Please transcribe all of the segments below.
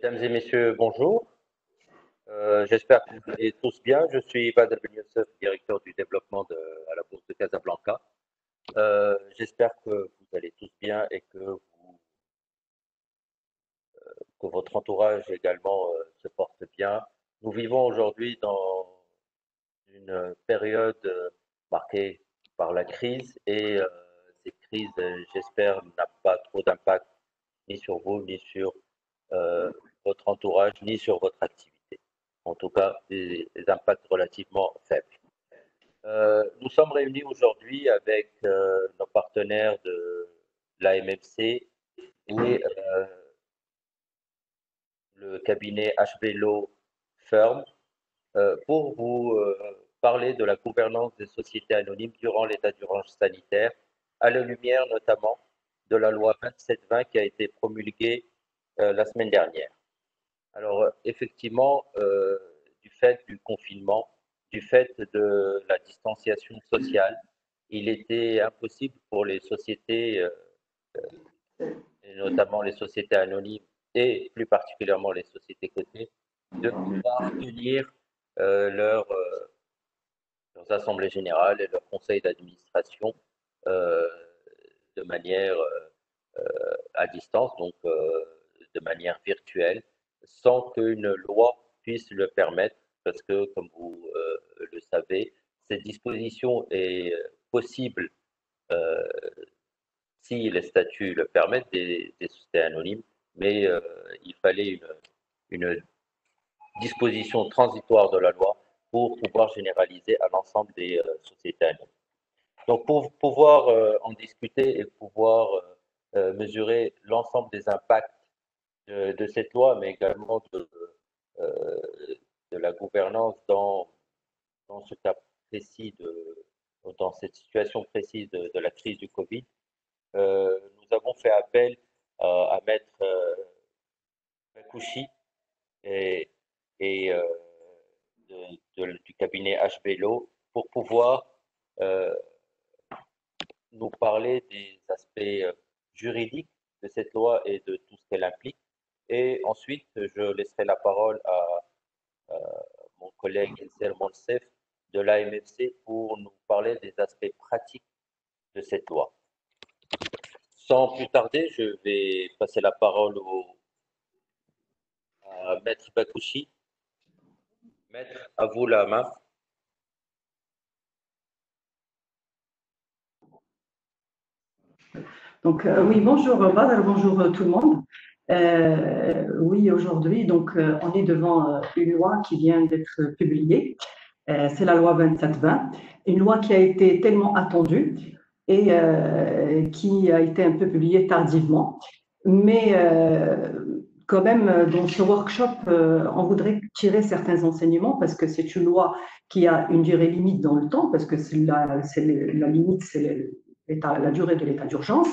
Mesdames et messieurs, bonjour. J'espère que vous allez tous bien. Je suis Badr Ben Youssef, directeur du développement à la Bourse de Casablanca. J'espère que vous allez tous bien et que votre entourage également se porte bien. Nous vivons aujourd'hui dans une période marquée par la crise et cette crise, j'espère, n'a pas trop d'impact ni sur vous, ni sur euh, votre entourage, ni sur votre activité. En tout cas, des impacts relativement faibles. Nous sommes réunis aujourd'hui avec nos partenaires de l'AMFC et le cabinet HB Law Firm pour vous parler de la gouvernance des sociétés anonymes durant l'état d'urgence sanitaire, à la lumière notamment de la loi 2720 qui a été promulguée la semaine dernière. Alors, effectivement, du fait du confinement, du fait de la distanciation sociale, il était impossible pour les sociétés, et notamment les sociétés anonymes et plus particulièrement les sociétés cotées, de pouvoir tenir leurs assemblées générales et leurs conseils d'administration euh, de manière à distance, donc de manière virtuelle, sans qu'une loi puisse le permettre, parce que, comme vous le savez, cette disposition est possible euh, si les statuts le permettent des sociétés anonymes, mais il fallait une disposition transitoire de la loi pour pouvoir généraliser à l'ensemble des sociétés anonymes. Donc, pour pouvoir en discuter et pouvoir mesurer l'ensemble des impacts de cette loi, mais également euh, de la gouvernance dans ce cas précis, dans cette situation précise de la crise du Covid, nous avons fait appel à Maître Bakouchi et, et du cabinet HB Law pour pouvoir euh, nous parler des aspects juridiques de cette loi et de tout ce qu'elle implique. Et ensuite, je laisserai la parole à mon collègue Elsel Monsef de l'AMFC pour nous parler des aspects pratiques de cette loi. Sans plus tarder, je vais passer la parole à Maître Bakouchi. Maître, à vous la main. Donc, oui, bonjour Badr, bonjour tout le monde. Oui, aujourd'hui, donc, on est devant une loi qui vient d'être publiée. C'est la loi 2720, une loi qui a été tellement attendue et qui a été un peu publiée tardivement. Mais quand même, dans ce workshop, on voudrait tirer certains enseignements parce que c'est une loi qui a une durée limite dans le temps, parce que la limite, c'est la durée de l'état d'urgence.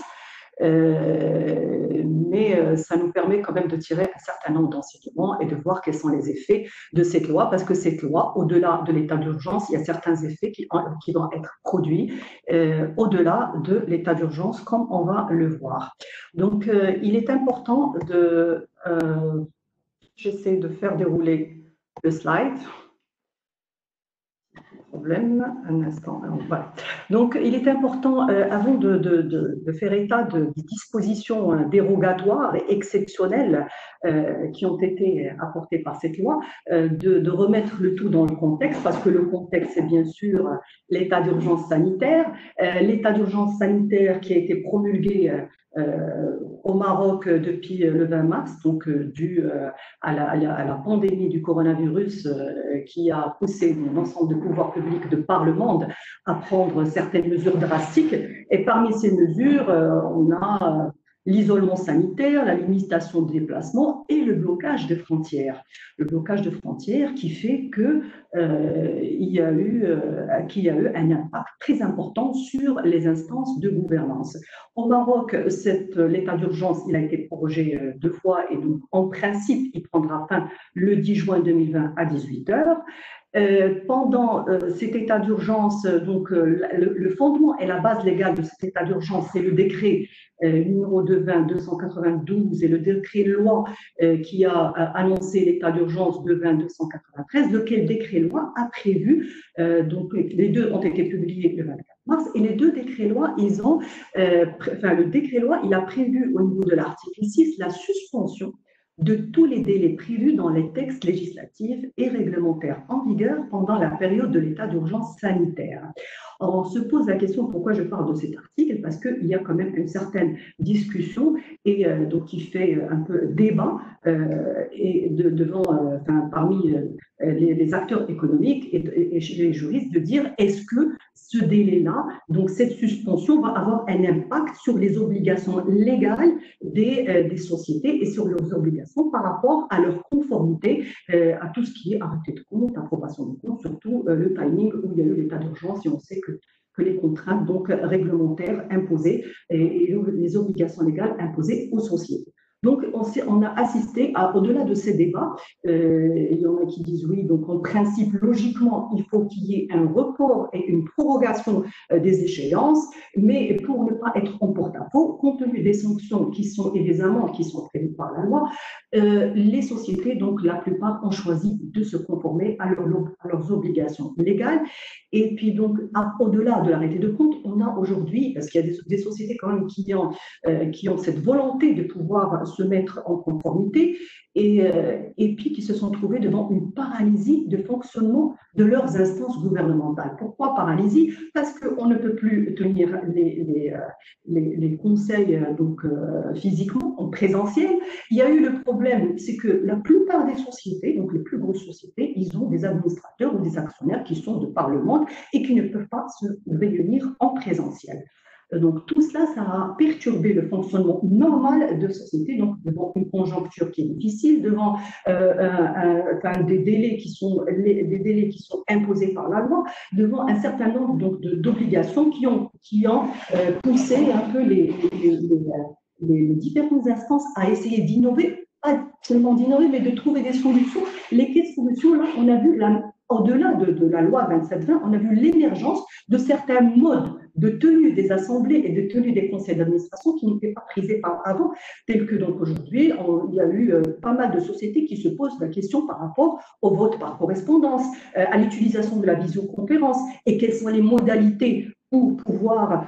Mais ça nous permet quand même de tirer un certain nombre d'enseignements et de voir quels sont les effets de cette loi, parce que cette loi, au-delà de l'état d'urgence, il y a certains effets qui vont être produits au-delà de l'état d'urgence, comme on va le voir. Donc, il est important de... j'essaie de faire dérouler le slide. Problème, un instant. Voilà. Donc, il est important, avant de faire état des dispositions dérogatoires et exceptionnelles qui ont été apportées par cette loi, de remettre le tout dans le contexte, parce que le contexte, c'est bien sûr l'état d'urgence sanitaire. L'état d'urgence sanitaire qui a été promulgué au Maroc depuis le 20 mars, donc dû à la pandémie du coronavirus qui a poussé l'ensemble de pouvoirs publics de par le monde à prendre certaines mesures drastiques. Et parmi ces mesures, on a l'isolement sanitaire, la limitation de déplacement et le blocage des frontières. Le blocage de frontières qui fait qu'il y a eu un impact très important sur les instances de gouvernance. Au Maroc, l'état d'urgence, il a été prorogé 2 fois et donc en principe, il prendra fin le 10 juin 2020 à 18 h. Pendant cet état d'urgence, donc le fondement et la base légale de cet état d'urgence, c'est le décret numéro 292 et le décret-loi qui a annoncé l'état d'urgence 29293, lequel décret-loi a prévu, donc les deux ont été publiés le 24 mars, et les deux décrets-lois, le décret-loi, il a prévu au niveau de l'article 6 la suspension de tous les délais prévus dans les textes législatifs et réglementaires en vigueur pendant la période de l'état d'urgence sanitaire. Alors, on se pose la question pourquoi je parle de cet article, parce qu'il y a quand même une certaine discussion et donc qui fait un peu débat parmi les acteurs économiques et les juristes de dire est-ce que ce délai-là, donc cette suspension va avoir un impact sur les obligations légales des sociétés et sur leurs obligations par rapport à leur conformité à tout ce qui est arrêté de compte, approbation de compte, surtout le timing où il y a eu l'état d'urgence et on sait que les contraintes donc réglementaires imposées et les obligations légales imposées aux sociétés. Donc, on a assisté au-delà de ces débats, il y en a qui disent oui, donc en principe, logiquement, il faut qu'il y ait un report et une prorogation des échéances, mais pour ne pas être en porte-à-faux, compte tenu des sanctions et des amendes qui sont prévues par la loi, les sociétés, donc la plupart, ont choisi de se conformer à leurs obligations légales. Et puis donc, au-delà de l'arrêté de compte, on a aujourd'hui, parce qu'il y a des sociétés quand même qui ont cette volonté de pouvoir se mettre en conformité et puis qui se sont trouvés devant une paralysie de fonctionnement de leurs instances gouvernementales. Pourquoi paralysie? Parce qu'on ne peut plus tenir les conseils physiquement, en présentiel. Il y a eu le problème, c'est que la plupart des sociétés, donc les plus grosses sociétés, ils ont des administrateurs ou des actionnaires qui sont de par le monde et qui ne peuvent pas se réunir en présentiel. Donc tout cela, ça a perturbé le fonctionnement normal de société, donc devant une conjoncture qui est difficile, devant des délais qui sont imposés par la loi, devant un certain nombre d'obligations qui ont poussé un peu les différentes instances à essayer d'innover, pas seulement d'innover, mais de trouver des solutions. Lesquelles solutions, là, on a vu au-delà de la loi 2720, on a vu l'émergence de certains modes de tenue des assemblées et de tenue des conseils d'administration qui n'étaient pas prisés par avant, tels que donc aujourd'hui, il y a eu pas mal de sociétés qui se posent la question par rapport au vote par correspondance, à l'utilisation de la visioconférence et quelles sont les modalités pour pouvoir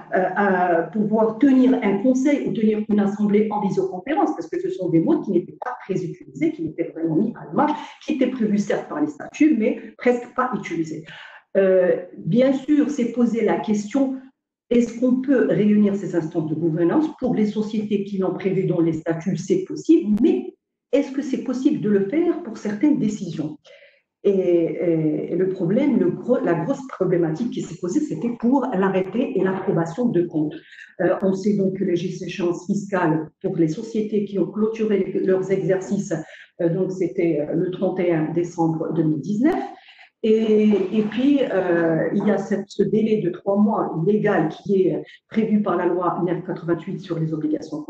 tenir un conseil ou tenir une assemblée en visioconférence, parce que ce sont des modes qui n'étaient pas très utilisés, qui étaient vraiment mis à la marge, qui étaient prévus certes par les statuts, mais presque pas utilisés. Bien sûr, c'est poser la question, est-ce qu'on peut réunir ces instances de gouvernance? Pour les sociétés qui l'ont prévu dans les statuts, c'est possible, mais est-ce que c'est possible de le faire pour certaines décisions? Et le problème, la grosse problématique qui s'est posée, c'était pour l'arrêté et l'approbation de comptes. On sait donc que les échéances fiscales pour les sociétés qui ont clôturé leurs exercices, donc c'était le 31 décembre 2019. Et puis, il y a ce délai de 3 mois légal qui est prévu par la loi 988 sur les obligations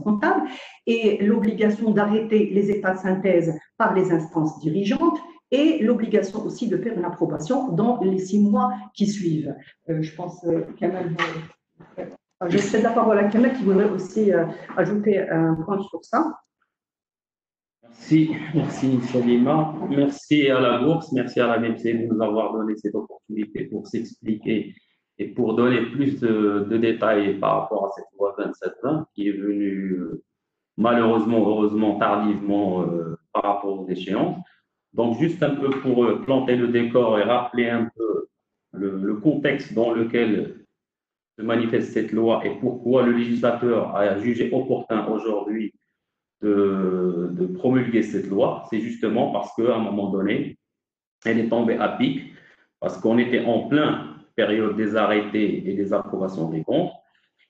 comptables et l'obligation d'arrêter les états de synthèse par les instances dirigeantes et l'obligation aussi de faire une approbation dans les 6 mois qui suivent. Je pense Kamal, je cède la parole à Kamal qui voudrait aussi ajouter un point sur ça. Merci Salima. Merci à la bourse, merci à la BPC de nous avoir donné cette opportunité pour s'expliquer et pour donner plus de détails par rapport à cette loi 2720 qui est venue malheureusement, heureusement, tardivement par rapport aux échéances. Donc, juste un peu pour planter le décor et rappeler un peu le contexte dans lequel se manifeste cette loi et pourquoi le législateur a jugé opportun aujourd'hui de promulguer cette loi, c'est justement parce qu'à un moment donné, elle est tombée à pic, parce qu'on était en plein période des arrêtés et des approbations des comptes.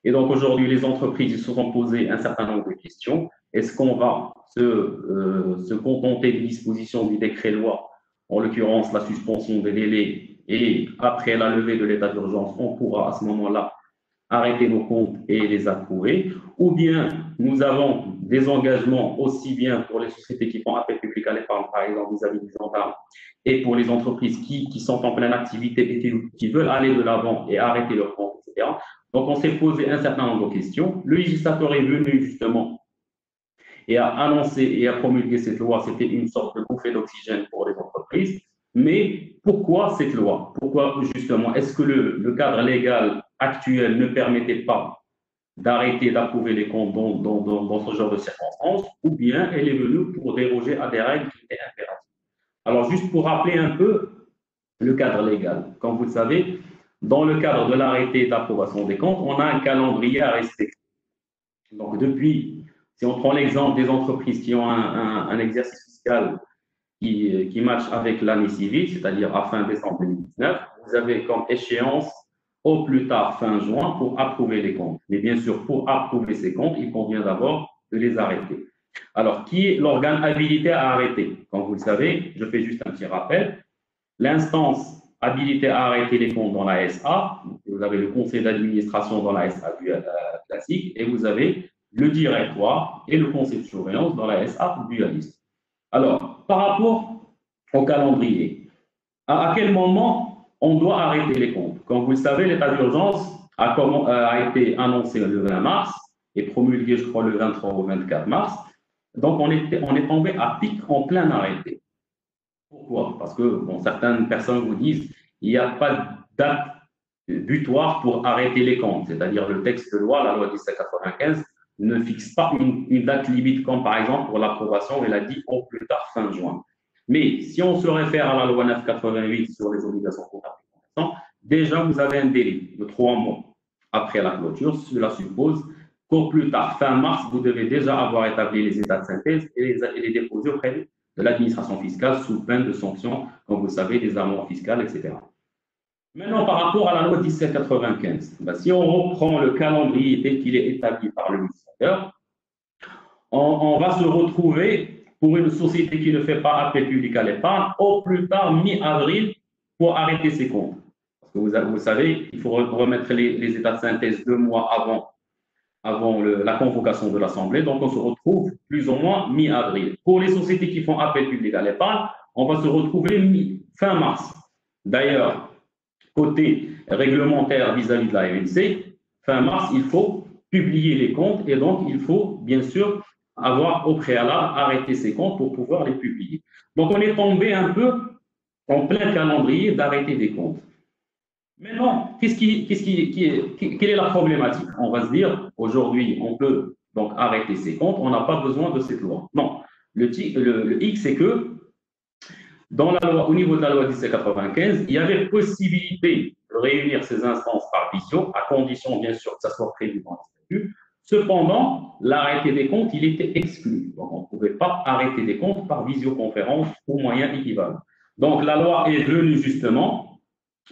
Et donc aujourd'hui, les entreprises se sont posées un certain nombre de questions. Est-ce qu'on va se contenter des dispositions du décret-loi, en l'occurrence la suspension des délais, et après la levée de l'état d'urgence, on pourra à ce moment-là arrêter nos comptes et les approuver, ou bien nous avons des engagements aussi bien pour les sociétés qui font appel public à l'épargne, par exemple vis-à-vis des gendarmes, et pour les entreprises qui sont en pleine activité et qui veulent aller de l'avant et arrêter leurs comptes, etc. Donc, on s'est posé un certain nombre de questions. Le législateur est venu justement et a annoncé et a promulgué cette loi. C'était une sorte de bouffée d'oxygène pour les entreprises. Mais pourquoi cette loi? Pourquoi justement? Est-ce que le cadre légal actuel ne permettait pas d'arrêter d'approuver les comptes dans ce genre de circonstances, ou bien elle est venue pour déroger à des règles qui étaient impératives? Alors, juste pour rappeler un peu le cadre légal. Comme vous le savez, dans le cadre de l'arrêté d'approbation des comptes, on a un calendrier à respecter. Donc, depuis, si on prend l'exemple des entreprises qui ont un exercice fiscal qui match avec l'année civile, c'est-à-dire à fin décembre 2019, vous avez comme échéance au plus tard fin juin pour approuver les comptes. Mais bien sûr, pour approuver ces comptes, il convient d'abord de les arrêter. Alors, qui est l'organe habilité à arrêter? Comme vous le savez, je fais juste un petit rappel. L'instance habilitée à arrêter les comptes dans la SA, vous avez le conseil d'administration dans la SA classique, et vous avez le directoire et le conseil de surveillance dans la SA dualiste. Alors, par rapport au calendrier, à quel moment on doit arrêter les comptes? Comme vous le savez, l'état d'urgence a été annoncé le 20 mars et promulgué, je crois, le 23 ou 24 mars. Donc, on est tombé à pic en plein arrêté. Pourquoi? Parce que bon, certaines personnes vous disent il n'y a pas de date butoir pour arrêter les comptes, c'est-à-dire le texte de loi, la loi 1795, ne fixe pas une date limite comme par exemple pour l'approbation, elle a dit au plus tard fin juin. Mais si on se réfère à la loi 988 sur les obligations comptables, déjà vous avez un délai de 3 mois après la clôture. Cela suppose qu'au plus tard fin mars, vous devez déjà avoir établi les états de synthèse et les déposer auprès de l'administration fiscale sous peine de sanctions, comme vous le savez, des amendes fiscales, etc. Maintenant, par rapport à la loi 1795, si on reprend le calendrier tel qu'il est établi par le législateur, on va se retrouver pour une société qui ne fait pas appel public à l'épargne au plus tard mi-avril pour arrêter ses comptes. Parce que vous savez, il faut remettre les états de synthèse 2 mois avant la convocation de l'Assemblée. Donc, on se retrouve plus ou moins mi-avril. Pour les sociétés qui font appel public à l'épargne, on va se retrouver fin mars. D'ailleurs, côté réglementaire vis-à-vis de la MNC, fin mars, il faut publier les comptes et donc il faut bien sûr avoir au préalable arrêté ces comptes pour pouvoir les publier. Donc, on est tombé un peu en plein calendrier d'arrêter des comptes. Maintenant, quelle est la problématique? On va se dire, aujourd'hui, on peut donc arrêter ces comptes, on n'a pas besoin de cette loi. Non, le X, c'est que dans la loi, au niveau de la loi 1795, il y avait possibilité de réunir ces instances par visio, à condition bien sûr que ça soit prévu dans les statuts. Cependant, l'arrêté des comptes, il était exclu. Donc, on ne pouvait pas arrêter des comptes par visioconférence ou moyen équivalent. Donc, la loi est venue justement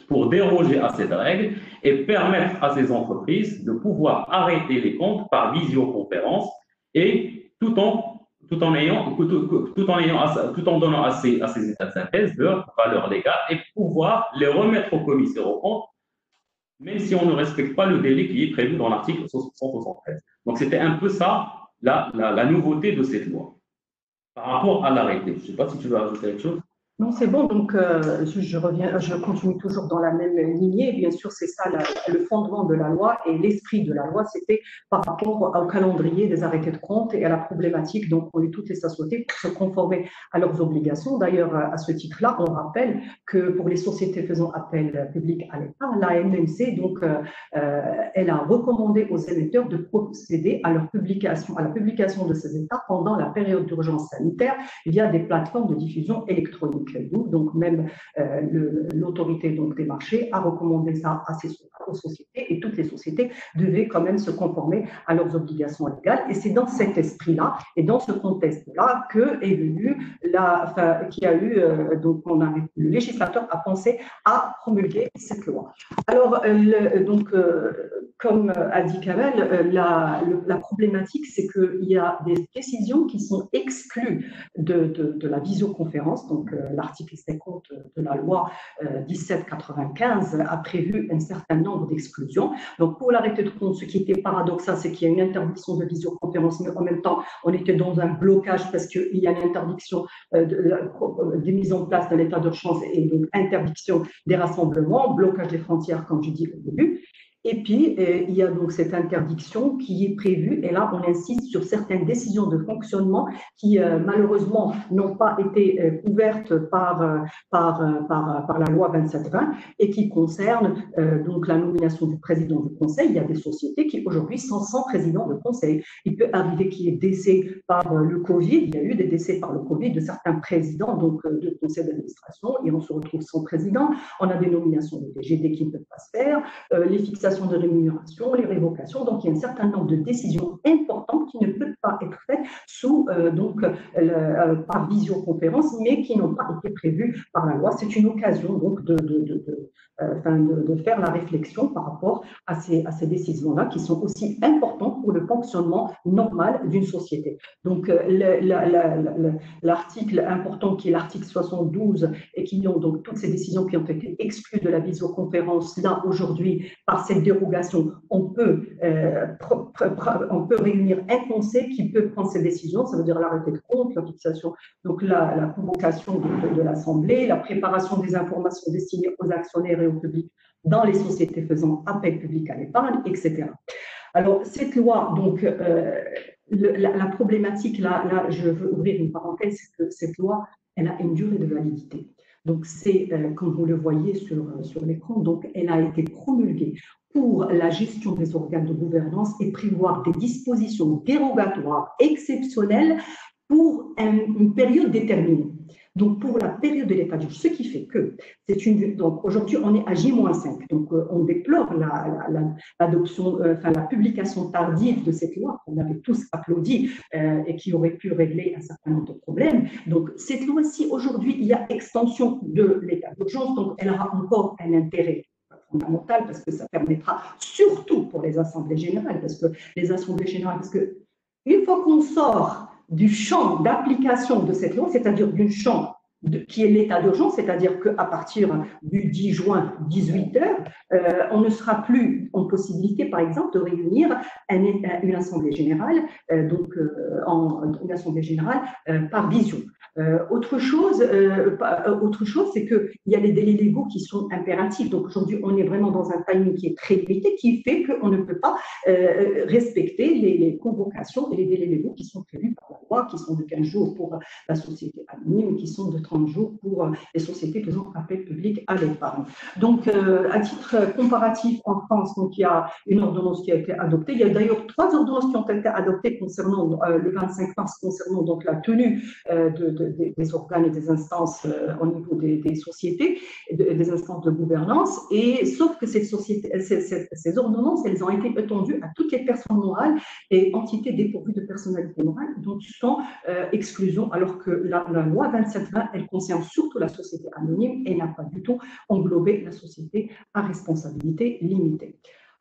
pour déroger à cette règle et permettre à ces entreprises de pouvoir arrêter les comptes par visioconférence et tout en donnant à ces états de synthèse leur valeur légale et pouvoir les remettre au commissaire aux comptes, même si on ne respecte pas le délai qui est prévu dans l'article 173. Donc, c'était un peu ça, la nouveauté de cette loi par rapport à l'arrêté. Je ne sais pas si tu veux ajouter quelque chose. Non, c'est bon. Donc, je continue toujours dans la même lignée. Bien sûr, c'est ça le fondement de la loi et l'esprit de la loi, c'était par rapport au calendrier des arrêtés de compte et à la problématique dont ont eu toutes les sociétés pour se conformer à leurs obligations. D'ailleurs, à ce titre-là, on rappelle que pour les sociétés faisant appel public à l'épargne, la MNC, donc, elle a recommandé aux émetteurs de procéder à la publication de ces états pendant la période d'urgence sanitaire via des plateformes de diffusion électronique. Donc, même l'autorité des marchés a recommandé ça aux sociétés et toutes les sociétés devaient quand même se conformer à leurs obligations légales. Et c'est dans cet esprit-là et dans ce contexte-là que est venu le législateur a pensé à promulguer cette loi. Alors, comme a dit Kamel, la problématique, c'est qu'il y a des décisions qui sont exclues de la visioconférence. Donc, l'article 50 de la loi 1795 a prévu un certain nombre d'exclusions. Donc, pour l'arrêté de compte, ce qui était paradoxal, c'est qu'il y a une interdiction de visioconférence, mais en même temps, on était dans un blocage parce qu'il y a une interdiction de mise en place de l'état d'urgence et donc interdiction des rassemblements, blocage des frontières, comme je dis au début. Et puis, il y a donc cette interdiction qui est prévue, et là, on insiste sur certaines décisions de fonctionnement qui, malheureusement, n'ont pas été couvertes par la loi 2720 et qui concernent donc la nomination du président du conseil. Il y a des sociétés qui, aujourd'hui, sont sans président de conseil. Il peut arriver qu'il y ait décès par le Covid. Il y a eu des décès par le Covid de certains présidents donc, de conseil d'administration, et on se retrouve sans président. On a des nominations de DGD qui ne peuvent pas se faire, les fixations de rémunération, les révocations. Donc, il y a un certain nombre de décisions importantes qui ne peuvent pas être faites par visioconférence, mais qui n'ont pas été prévues par la loi. C'est une occasion donc de faire la réflexion par rapport à ces décisions-là qui sont aussi importantes pour le fonctionnement normal d'une société. Donc, l'article important qui est l'article 72 et qui ont donc toutes ces décisions qui ont été exclues de la visioconférence, là aujourd'hui, par cette dérogation, on peut réunir un conseil qui peut prendre ces décisions, ça veut dire l'arrêté de compte, la fixation, donc la convocation de l'Assemblée, la préparation des informations destinées aux actionnaires et au public dans les sociétés faisant appel public à l'épargne, etc. Alors, cette loi, donc, la problématique, là, je veux ouvrir une parenthèse, c'est que cette loi, elle a une durée de validité. Donc, c'est, comme vous le voyez sur l'écran, donc, elle a été promulguée pour la gestion des organes de gouvernance et prévoir des dispositions dérogatoires exceptionnelles pour une période déterminée. Donc, pour la période de l'état d'urgence, ce qui fait que donc aujourd'hui, on est à J-5. Donc, on déplore l'adoption, la publication tardive de cette loi qu'on avait tous applaudi et qui aurait pu régler un certain nombre de problèmes. Donc, cette loi-ci, aujourd'hui, il y a extension de l'état d'urgence, donc elle aura encore un intérêt fondamental parce que ça permettra surtout pour les assemblées générales, parce que une fois qu'on sort du champ d'application de cette loi, c'est-à-dire du champ qui est l'état d'urgence, c'est-à-dire qu'à partir du 10 juin, 18h, on ne sera plus en possibilité, par exemple, de réunir une assemblée générale, une assemblée générale par vision. Autre chose, c'est qu'il y a les délais légaux qui sont impératifs. Donc aujourd'hui, on est vraiment dans un timing qui est très limité, qui fait qu'on ne peut pas respecter les convocations et les délais légaux qui sont prévus par la loi, qui sont de 15 jours pour la société anonyme, qui sont de 30 jours pour les sociétés faisant appel public à l'épargne. Donc, à titre comparatif, en France, donc, il y a une ordonnance qui a été adoptée. Il y a d'ailleurs 3 ordonnances qui ont été adoptées concernant le 25 mars, concernant donc la tenue des organes et des instances au niveau des sociétés, des instances de gouvernance, et sauf que ces ordonnances, elles ont été étendues à toutes les personnes morales et entités dépourvues de personnalité morale, donc sans exclusion, alors que la loi 2720, elle concerne surtout la société anonyme et n'a pas du tout englobé la société à responsabilité limitée.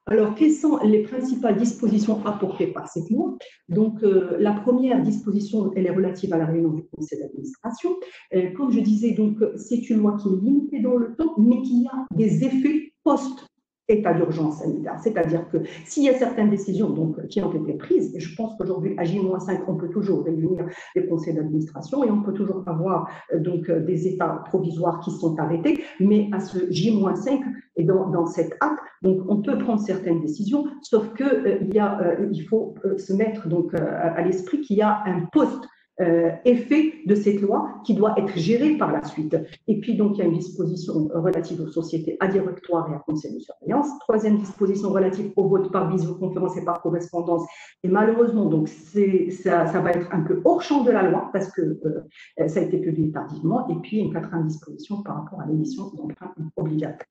Alors, quelles sont les principales dispositions apportées par cette loi? Donc, la première disposition, elle est relative à la réunion du conseil d'administration. Comme je disais, donc, c'est une loi qui est limitée dans le temps, mais qui a des effets post-état d'urgence sanitaire. C'est-à-dire que s'il y a certaines décisions donc, qui ont été prises, et je pense qu'aujourd'hui, à J-5, on peut toujours réunir les conseils d'administration et on peut toujours avoir donc, des états provisoires qui sont arrêtés, mais à ce J-5, et dans cet acte, donc on peut prendre certaines décisions, sauf que il faut se mettre donc à l'esprit qu'il y a un effet de cette loi qui doit être géré par la suite. Et puis donc il y a une disposition relative aux sociétés à directoire et à conseil de surveillance. Troisième disposition relative au vote par visioconférence et par correspondance. Et malheureusement donc ça va être un peu hors champ de la loi parce que ça a été publié tardivement. Et puis une quatrième disposition par rapport à l'émission d'emprunt obligatoire.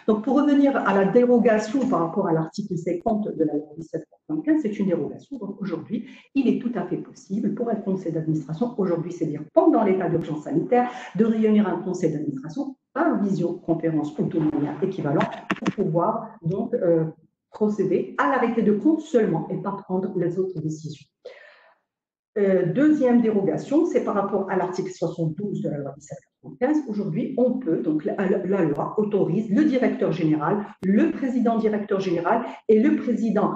Donc, pour revenir à la dérogation par rapport à l'article 50 de la loi 1795, c'est une dérogation. Donc, aujourd'hui, il est tout à fait possible pour un conseil d'administration, aujourd'hui, c'est-à-dire pendant l'état d'urgence sanitaire, de réunir un conseil d'administration par visioconférence ou de moyen équivalent pour pouvoir donc procéder à l'arrêté de compte seulement et pas prendre les autres décisions. Deuxième dérogation, c'est par rapport à l'article 72 de la loi 1795. 1975, aujourd'hui, on peut, donc la loi autorise le directeur général, le président directeur général et le président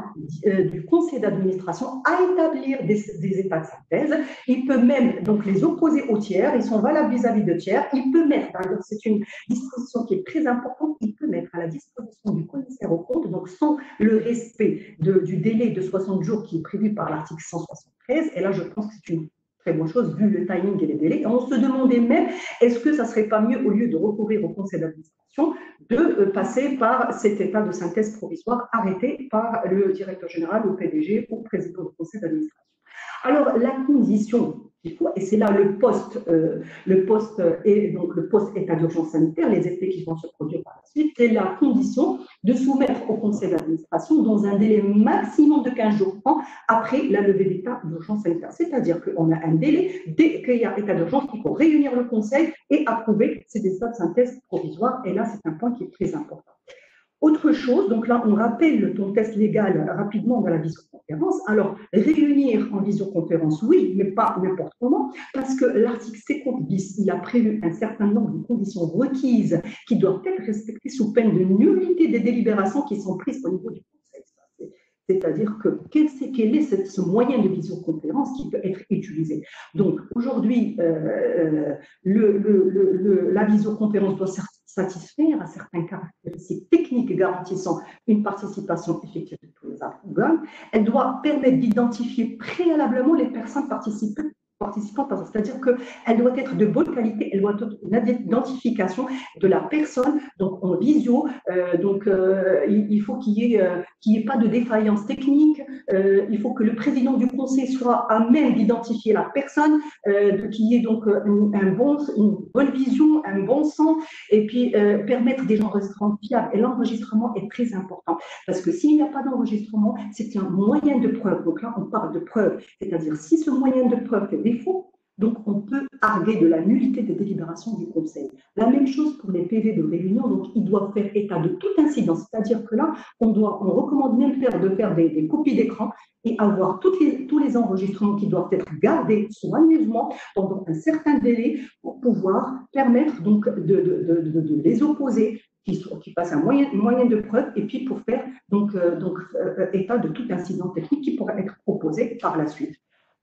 du conseil d'administration à établir des états de synthèse. Il peut même donc les opposer aux tiers, ils sont valables vis-à-vis de tiers. Il peut mettre, c'est une disposition qui est très importante, il peut mettre à la disposition du commissaire aux comptes, donc sans le respect du délai de 60 jours qui est prévu par l'article 173, et là je pense que c'est une très bonne chose vu le timing et les délais. Et on se demandait même, est-ce que ça ne serait pas mieux, au lieu de recourir au conseil d'administration, de passer par cet état de synthèse provisoire arrêté par le directeur général, le PDG ou le président du conseil d'administration. Alors, la condition qu'il faut, et c'est là le poste état d'urgence sanitaire, les effets qui vont se produire par la suite, c'est la condition de soumettre au conseil d'administration dans un délai maximum de 15 jours après la levée d'état d'urgence sanitaire. C'est-à-dire qu'on a un délai, dès qu'il y a état d'urgence, il faut réunir le conseil et approuver ces états de synthèse provisoires. Et là, c'est un point qui est très important. Autre chose, donc là, on rappelle le contexte légal rapidement dans la visioconférence. Alors, réunir en visioconférence, oui, mais pas n'importe comment, parce que l'article 50 bis, il a prévu un certain nombre de conditions requises qui doivent être respectées sous peine de nullité des délibérations qui sont prises au niveau du Conseil. C'est-à-dire que quel est ce moyen de visioconférence qui peut être utilisé. Donc, aujourd'hui, la visioconférence doit satisfaire à certaines caractéristiques techniques garantissant une participation effective de tous les organes. Elle doit permettre d'identifier préalablement les personnes participantes, c'est-à-dire qu'elle doit être de bonne qualité, elle doit être une identification de la personne, donc en visio, il faut qu'il n'y ait pas de défaillance technique, il faut que le président du conseil soit à même d'identifier la personne, qu'il y ait donc une bonne vision, un bon sens, et puis permettre des enregistrements fiables. Et l'enregistrement est très important, parce que s'il n'y a pas d'enregistrement, c'est un moyen de preuve. Donc là, on parle de preuve, c'est-à-dire si ce moyen de preuve fait défaut, donc on peut arguer de la nullité des délibérations du Conseil. La même chose pour les PV de réunion, donc ils doivent faire état de tout incident, c'est-à-dire que là, on recommande même de faire des copies d'écran et avoir tous les enregistrements qui doivent être gardés soigneusement pendant un certain délai pour pouvoir permettre donc de les opposer, qui fassent un moyen de preuve, et puis pour faire état de tout incident technique qui pourrait être proposé par la suite.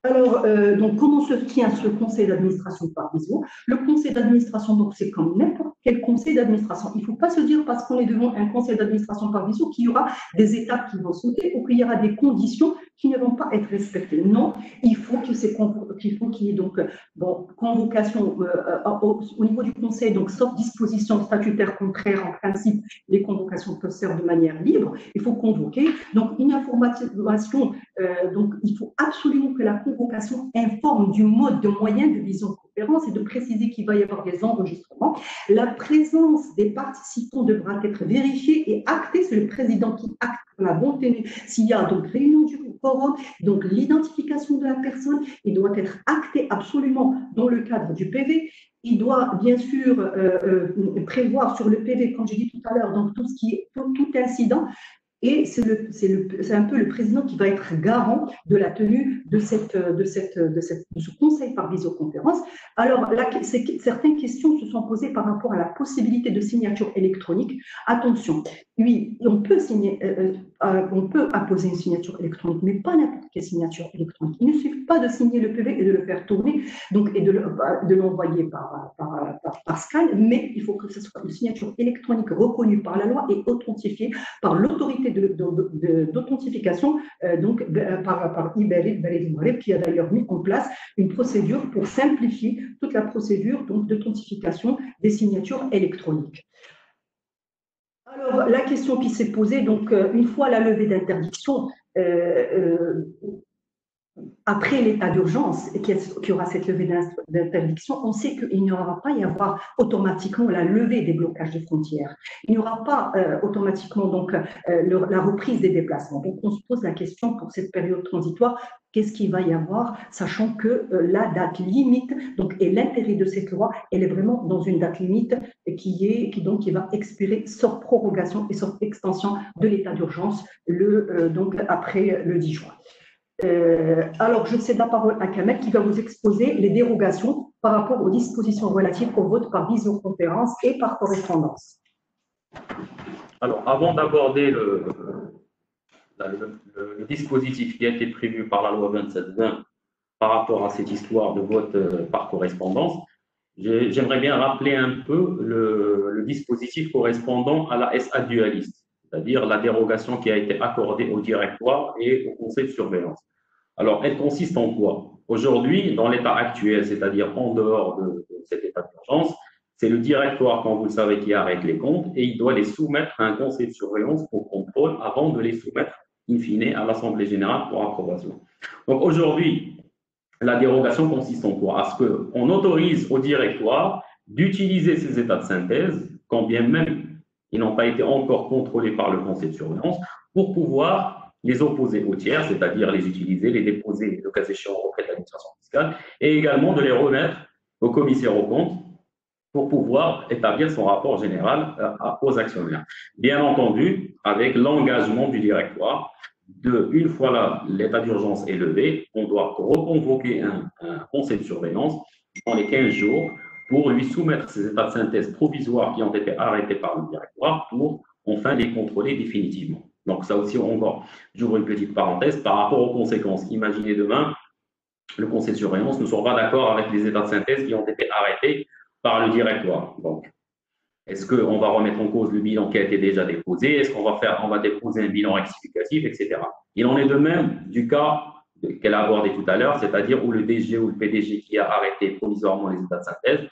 Alors, donc, comment se tient ce conseil d'administration par visio? Le conseil d'administration, donc, c'est comme n'importe quel conseil d'administration. Il ne faut pas se dire, parce qu'on est devant un conseil d'administration par visio, qu'il y aura des étapes qui vont sauter ou qu'il y aura des conditions qui ne vont pas être respectées. Non, il faut qu'il y ait donc convocation au niveau du conseil, donc sauf disposition statutaire contraire, en principe, les convocations peuvent se faire de manière libre. Il faut convoquer. Donc, une information, donc il faut absolument que la convocation informe du mode de moyen de visioconférence et de préciser qu'il va y avoir des enregistrements. La présence des participants devra être vérifiée et actée. C'est le président qui acte la bonne tenue. S'il y a donc réunion du quorum, donc l'identification de la personne, il doit être acté absolument dans le cadre du PV. Il doit bien sûr prévoir sur le PV, comme j'ai dit tout à l'heure, donc tout ce qui est tout incident. Et c'est un peu le président qui va être garant de la tenue de ce conseil par visioconférence. Alors, là, certaines questions se sont posées par rapport à la possibilité de signature électronique. Attention, oui, on peut apposer une signature électronique, mais pas n'importe quelle signature électronique. Il ne suffit pas de signer le PV et de le faire tourner, donc, et de l'envoyer par scan, mais il faut que ce soit une signature électronique reconnue par la loi et authentifiée par l'autorité d'authentification, par Iberid, qui a d'ailleurs mis en place une procédure pour simplifier toute la procédure d'authentification des signatures électroniques. Alors, la question qui s'est posée, donc, une fois la levée d'interdiction, après l'état d'urgence et qu'il y aura cette levée d'interdiction, on sait qu'il n'y aura pas y avoir automatiquement la levée des blocages des frontières. Il n'y aura pas automatiquement donc la reprise des déplacements. Donc on se pose la question pour cette période transitoire, qu'est-ce qu'il va y avoir, sachant que la date limite, donc, et l'intérêt de cette loi, elle est vraiment dans une date limite qui va expirer sauf prorogation et sauf extension de l'état d'urgence donc après le 10 juin. Alors, je cède la parole à Kamel qui va vous exposer les dérogations par rapport aux dispositions relatives au vote par visioconférence et par correspondance. Alors, avant d'aborder le dispositif qui a été prévu par la loi 2720 par rapport à cette histoire de vote par correspondance, j'aimerais bien rappeler un peu le dispositif correspondant à la SA dualiste, c'est-à-dire la dérogation qui a été accordée au directoire et au conseil de surveillance. Alors, elle consiste en quoi? Aujourd'hui, dans l'état actuel, c'est-à-dire en dehors de cet état d'urgence, c'est le directoire, comme vous le savez, qui arrête les comptes et il doit les soumettre à un conseil de surveillance pour contrôle avant de les soumettre, in fine, à l'Assemblée générale pour approbation. Donc, aujourd'hui, la dérogation consiste en quoi? À ce qu'on autorise au directoire d'utiliser ces états de synthèse, quand bien même ils n'ont pas été encore contrôlés par le conseil de surveillance, pour pouvoir les opposer aux tiers, c'est-à-dire les utiliser, les déposer, le cas échéant, auprès de l'administration fiscale, et également de les remettre au commissaire aux comptes pour pouvoir établir son rapport général aux actionnaires. Bien entendu, avec l'engagement du directoire, une fois l'état d'urgence est levé, on doit reconvoquer un conseil de surveillance dans les 15 jours pour lui soumettre ces états de synthèse provisoires qui ont été arrêtés par le directoire pour enfin les contrôler définitivement. Donc ça aussi, encore, j'ouvre une petite parenthèse par rapport aux conséquences. Imaginez demain, le conseil de surveillance ne soit pas d'accord avec les états de synthèse qui ont été arrêtés par le directoire. Donc, est-ce qu'on va remettre en cause le bilan qui a été déjà déposé? Est-ce qu'on va déposer un bilan rectificatif, etc. Il en est de même du cas qu'elle a abordé tout à l'heure, c'est-à-dire où le DG ou le PDG qui a arrêté provisoirement les états de synthèse,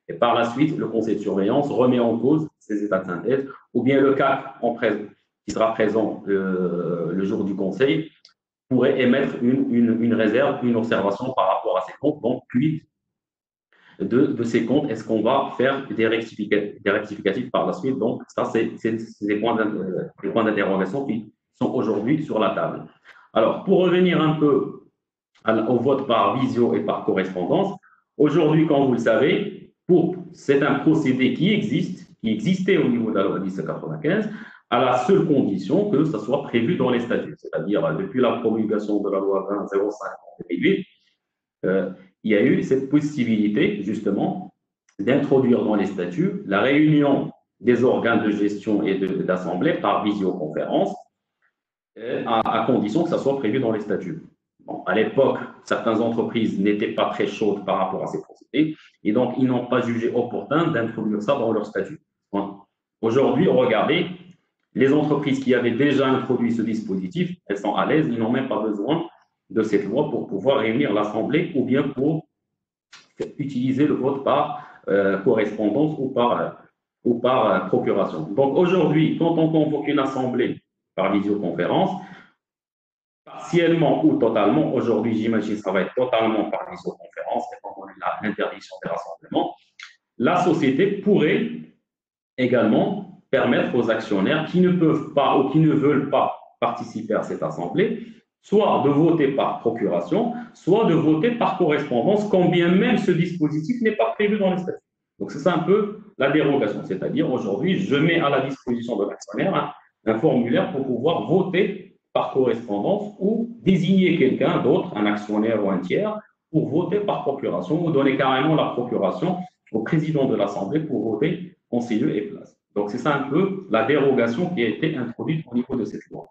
et par la suite, le conseil de surveillance remet en cause ces états de synthèse, ou bien le CAC qui sera présent le jour du conseil pourrait émettre une réserve, une observation par rapport à ces comptes, donc puis de ces comptes, est-ce qu'on va faire des rectificatifs par la suite? Donc, ça, c'est les points d'interrogation qui sont aujourd'hui sur la table. Alors, pour revenir un peu au vote par visio et par correspondance, aujourd'hui, comme vous le savez, c'est un procédé qui existait au niveau de la loi 1095, à la seule condition que ça soit prévu dans les statuts. C'est-à-dire, depuis la promulgation de la loi 2005 en 2008, il y a eu cette possibilité, justement, d'introduire dans les statuts la réunion des organes de gestion et d'assemblée par visioconférence, à condition que ça soit prévu dans les statuts. Bon, à l'époque, certaines entreprises n'étaient pas très chaudes par rapport à ces procédés, et donc ils n'ont pas jugé opportun d'introduire ça dans leur statut. Aujourd'hui, regardez, les entreprises qui avaient déjà introduit ce dispositif, elles sont à l'aise, ils n'ont même pas besoin de cette loi pour pouvoir réunir l'Assemblée ou bien pour utiliser le vote par correspondance ou par procuration. Donc aujourd'hui, quand on convoque une Assemblée par visioconférence, partiellement ou totalement, aujourd'hui j'imagine que ça va être totalement par visioconférence, étant donné l'interdiction des rassemblements, la société pourrait également permettre aux actionnaires qui ne peuvent pas ou qui ne veulent pas participer à cette assemblée, soit de voter par procuration, soit de voter par correspondance, quand bien même ce dispositif n'est pas prévu dans les statuts. Donc c'est ça un peu la dérogation, c'est-à-dire aujourd'hui, je mets à la disposition de l'actionnaire un formulaire pour pouvoir voter par correspondance ou désigner quelqu'un d'autre, un actionnaire ou un tiers, pour voter par procuration ou donner carrément la procuration au président de l'Assemblée pour voter en ses lieux et places. Donc c'est ça un peu la dérogation qui a été introduite au niveau de cette loi.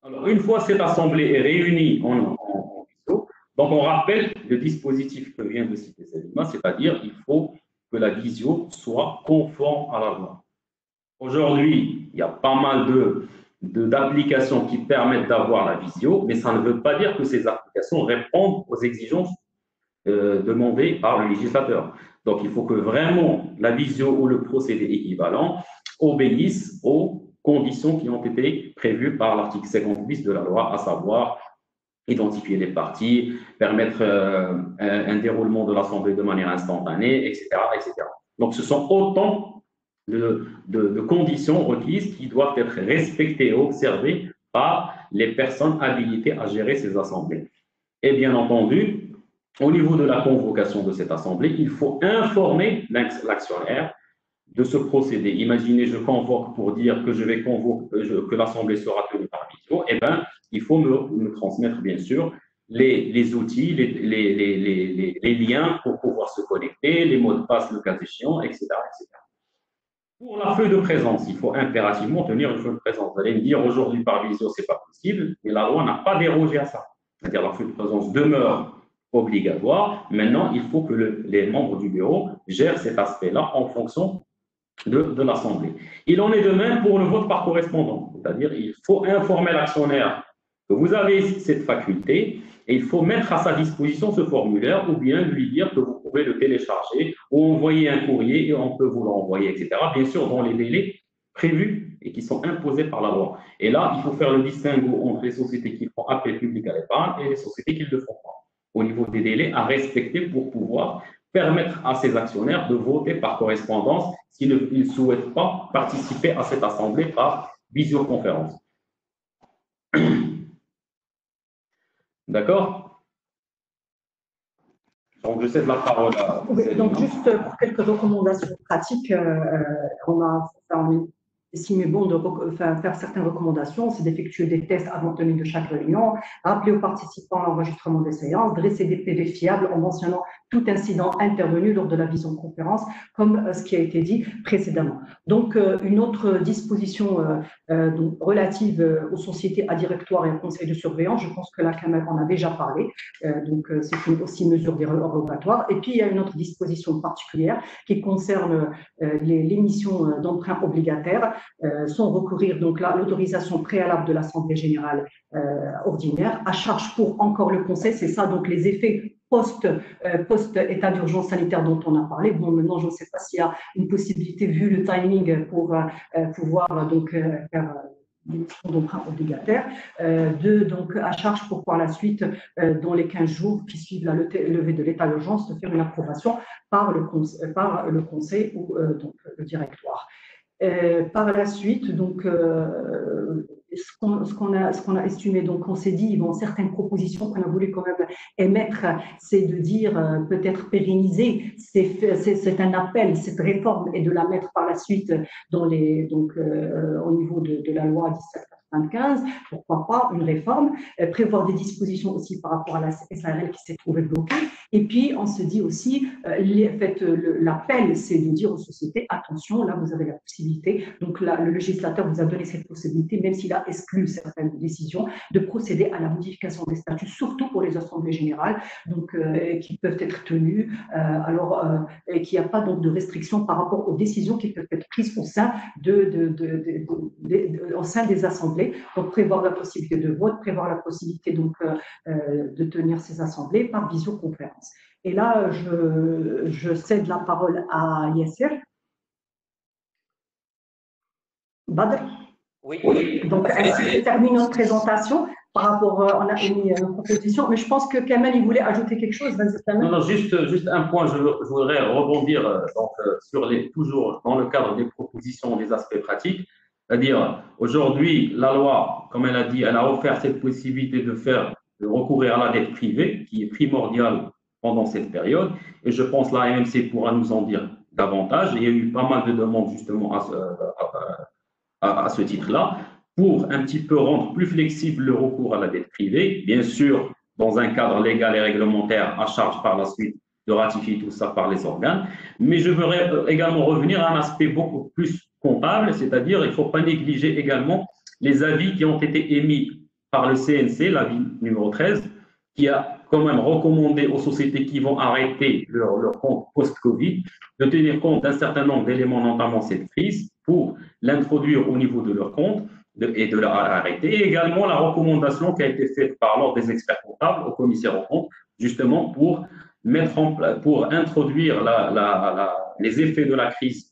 Alors, une fois cette assemblée est réunie en visio, donc on rappelle le dispositif que vient de citer Selima, c'est-à-dire il faut que la visio soit conforme à la loi. Aujourd'hui, il y a pas mal d'applications qui permettent d'avoir la visio, mais ça ne veut pas dire que ces applications répondent aux exigences demandées par le législateur. Donc, il faut que vraiment la visio ou le procédé équivalent obéissent aux conditions qui ont été prévues par l'article 50 bis de la loi, à savoir identifier les parties, permettre un déroulement de l'Assemblée de manière instantanée, etc., etc. Donc, ce sont autant de conditions requises qui doivent être respectées et observées par les personnes habilitées à gérer ces assemblées. Et bien entendu, au niveau de la convocation de cette assemblée, il faut informer l'actionnaire de ce procédé. Imaginez, je convoque pour dire que je vais convoquer, que l'assemblée sera tenue par visio. Eh bien, il faut me transmettre, bien sûr, les outils, les liens pour pouvoir se connecter, les mots de passe, le cas échéant, etc., etc. Pour la feuille de présence, il faut impérativement tenir une feuille de présence. Vous allez me dire, aujourd'hui, par visio, ce n'est pas possible, mais la loi n'a pas dérogé à ça. C'est-à-dire, la feuille de présence demeure obligatoire. Maintenant, il faut que les membres du bureau gèrent cet aspect-là en fonction de l'Assemblée. Il en est de même pour le vote par correspondance. C'est-à-dire, il faut informer l'actionnaire que vous avez cette faculté et il faut mettre à sa disposition ce formulaire ou bien lui dire que vous pouvez le télécharger ou envoyer un courrier et on peut vous l'envoyer, etc. Bien sûr, dans les délais prévus et qui sont imposés par la loi. Et là, il faut faire le distinguo entre les sociétés qui font appel public à l'épargne et les sociétés qui ne le font pas, au niveau des délais à respecter pour pouvoir permettre à ces actionnaires de voter par correspondance s'ils ne souhaitent pas participer à cette assemblée par visioconférence. D'accord? Donc, je cède la parole à... Oui, donc, juste pour quelques recommandations pratiques, on a estimé bon de faire certaines recommandations, c'est d'effectuer des tests avant la tenue de chaque réunion, rappeler aux participants l'enregistrement des séances, dresser des PV fiables en mentionnant tout incident intervenu lors de la visioconférence, comme ce qui a été dit précédemment. Donc, une autre disposition donc, relative aux sociétés à directoire et au conseil de surveillance, je pense que la CAMEL en a déjà parlé, donc c'est aussi une mesure dérogatoire. Et puis, il y a une autre disposition particulière qui concerne l'émission d'emprunts obligataires, sans recourir donc là l'autorisation préalable de l'Assemblée générale ordinaire, à charge pour encore le Conseil, c'est ça, donc les effets post-état d'urgence sanitaire dont on a parlé. Bon, maintenant, je ne sais pas s'il y a une possibilité, vu le timing, pour pouvoir donc faire d'emprunt obligataire, donc à charge pour par la suite, dans les 15 jours qui suivent la levée de l'état d'urgence, de faire une approbation par le Conseil ou donc le directoire. Par la suite, donc, ce qu'on a estimé, donc on s'est dit, bon, certaines propositions qu'on a voulu quand même émettre, c'est de dire peut-être pérenniser, c'est un appel, cette réforme, et de la mettre par la suite dans au niveau de la loi 1795, pourquoi pas une réforme, prévoir des dispositions aussi par rapport à la SARL qui s'est trouvée bloquée. Et puis, on se dit aussi, l'appel, c'est de dire aux sociétés, attention, là, vous avez la possibilité, donc là, le législateur vous a donné cette possibilité, même s'il a exclu certaines décisions, de procéder à la modification des statuts, surtout pour les assemblées générales, donc, qui peuvent être tenues, et qu'il n'y a pas donc de restrictions par rapport aux décisions qui peuvent être prises au sein au sein des assemblées. Donc, prévoir la possibilité de vote, prévoir la possibilité donc de tenir ces assemblées par visioconférence. Et là, je cède la parole à Yasser. Badr. Oui. Donc, ainsi se termine notre présentation. Par rapport, on a émis une proposition, mais je pense que Kamel, il voulait ajouter quelque chose. Non, juste un point, je voudrais rebondir donc, toujours dans le cadre des propositions, des aspects pratiques. C'est-à-dire, aujourd'hui, la loi, comme elle a dit, elle a offert cette possibilité de recourir à la dette privée, qui est primordiale pendant cette période. Et je pense que l'AMC pourra nous en dire davantage. Il y a eu pas mal de demandes justement à ce titre-là, pour un petit peu rendre plus flexible le recours à la dette privée, bien sûr, dans un cadre légal et réglementaire, à charge par la suite de ratifier tout ça par les organes. Mais je voudrais également revenir à un aspect beaucoup plus comptable, c'est-à-dire il ne faut pas négliger également les avis qui ont été émis par le CNC, l'avis numéro 13, qui a quand même recommandé aux sociétés qui vont arrêter leur compte post-Covid de tenir compte d'un certain nombre d'éléments, notamment cette crise, pour l'introduire au niveau de leur compte et de l'arrêter. Et également la recommandation qui a été faite par l'ordre des experts comptables au commissaire aux comptes, justement pour introduire les effets de la crise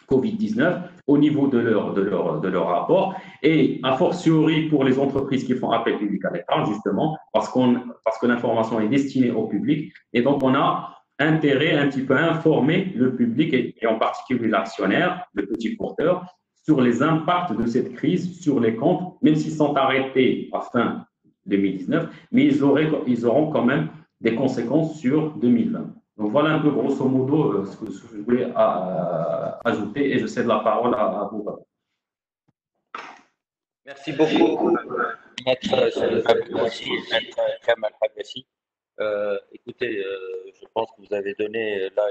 Covid-19 au niveau de leur rapport, et a fortiori pour les entreprises qui font appel public à l'épargne, justement, parce que l'information est destinée au public, et donc on a intérêt un petit peu à informer le public, et en particulier l'actionnaire, le petit porteur, sur les impacts de cette crise sur les comptes, même s'ils sont arrêtés à fin 2019, mais ils auront quand même des conséquences sur 2020. Donc voilà un peu grosso modo ce que je voulais ajouter, et je cède la parole à vous. Merci beaucoup. Maître Moussi, Maître Kamal Habassi. Écoutez, je pense que vous avez donné là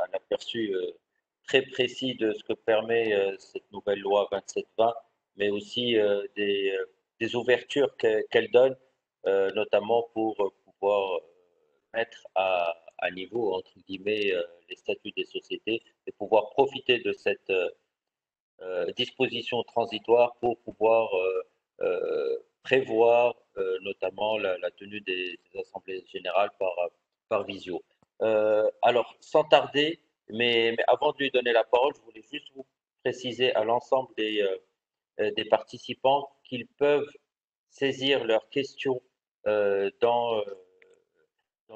un aperçu très précis de ce que permet cette nouvelle loi 2720, mais aussi des ouvertures qu'elle donne, notamment pour pouvoir mettre à niveau, entre guillemets, les statuts des sociétés et pouvoir profiter de cette disposition transitoire pour pouvoir prévoir notamment la tenue des assemblées générales par visio. Alors, sans tarder, mais avant de lui donner la parole, je voulais juste vous préciser à l'ensemble des participants qu'ils peuvent saisir leurs questions dans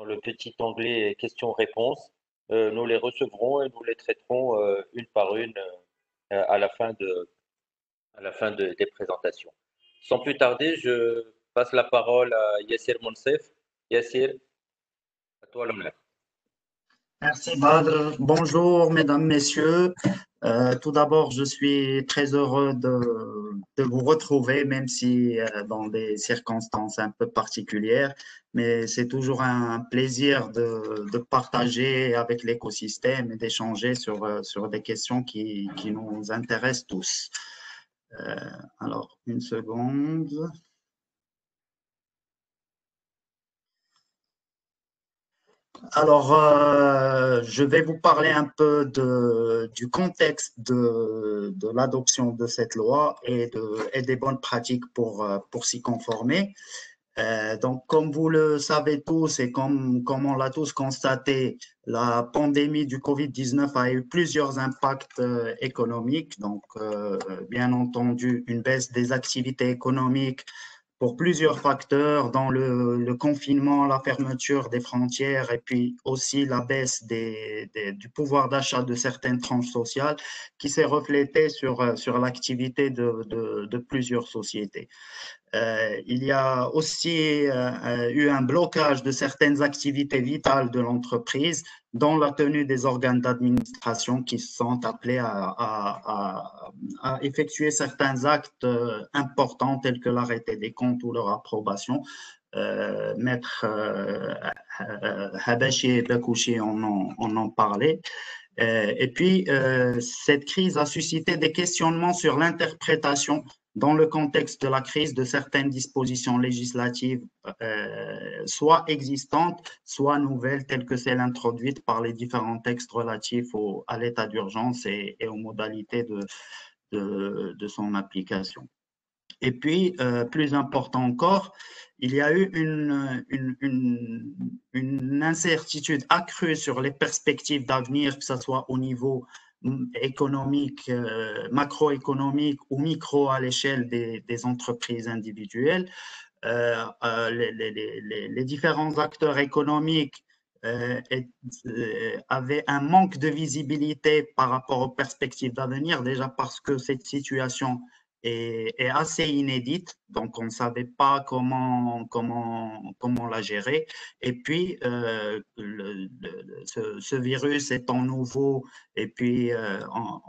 le petit onglet questions-réponses. Nous les recevrons et nous les traiterons une par une à la fin des présentations. Sans plus tarder, je passe la parole à Yassir Monsef. Yassir, à toi l'honneur. Merci Badr. Bonjour mesdames, messieurs. Tout d'abord, je suis très heureux de vous retrouver, même si dans des circonstances un peu particulières, mais c'est toujours un plaisir de partager avec l'écosystème et d'échanger sur des questions qui nous intéressent tous. Alors, une seconde. Alors, je vais vous parler un peu du contexte de l'adoption de cette loi et des bonnes pratiques pour s'y conformer. Donc, comme vous le savez tous et comme on l'a tous constaté, la pandémie du Covid-19 a eu plusieurs impacts économiques. Donc, bien entendu, une baisse des activités économiques pour plusieurs facteurs, dans le confinement, la fermeture des frontières et puis aussi la baisse du pouvoir d'achat de certaines tranches sociales qui s'est reflétée sur l'activité de plusieurs sociétés. Il y a aussi eu un blocage de certaines activités vitales de l'entreprise, dont la tenue des organes d'administration qui sont appelés à effectuer certains actes importants tels que l'arrêté des comptes ou leur approbation. Maître Habashi et Bakouchi en parlaient. Et puis, cette crise a suscité des questionnements sur l'interprétation dans le contexte de la crise de certaines dispositions législatives, soit existantes, soit nouvelles, telles que celles introduites par les différents textes relatifs à l'état d'urgence et aux modalités de son application. Et puis, plus important encore, il y a eu une incertitude accrue sur les perspectives d'avenir, que ce soit au niveau économique, macroéconomique ou micro à l'échelle des entreprises individuelles. Les différents acteurs économiques avaient un manque de visibilité par rapport aux perspectives d'avenir, déjà parce que cette situation est assez inédite, donc on ne savait pas comment la gérer. Et puis, ce virus étant nouveau, et puis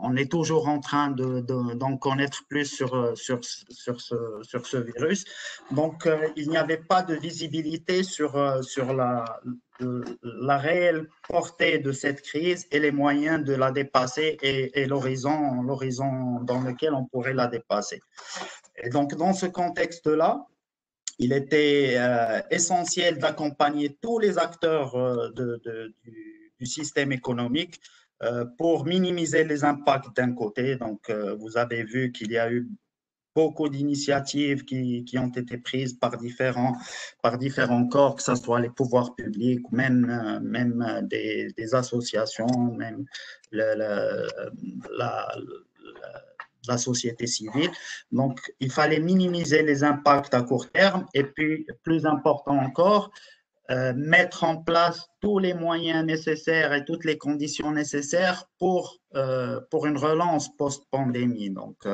on est toujours en train d'en connaître plus sur ce virus. Donc, il n'y avait pas de visibilité sur la réelle portée de cette crise et les moyens de la dépasser et l'horizon dans lequel on pourrait la dépasser. Et donc, dans ce contexte-là, il était essentiel d'accompagner tous les acteurs du système économique pour minimiser les impacts d'un côté. Donc, vous avez vu qu'il y a eu beaucoup d'initiatives qui ont été prises par différents corps, que ce soit les pouvoirs publics, même des associations, même la société civile. Donc, il fallait minimiser les impacts à court terme et puis, plus important encore, mettre en place tous les moyens nécessaires et toutes les conditions nécessaires pour une relance post-pandémie. Donc,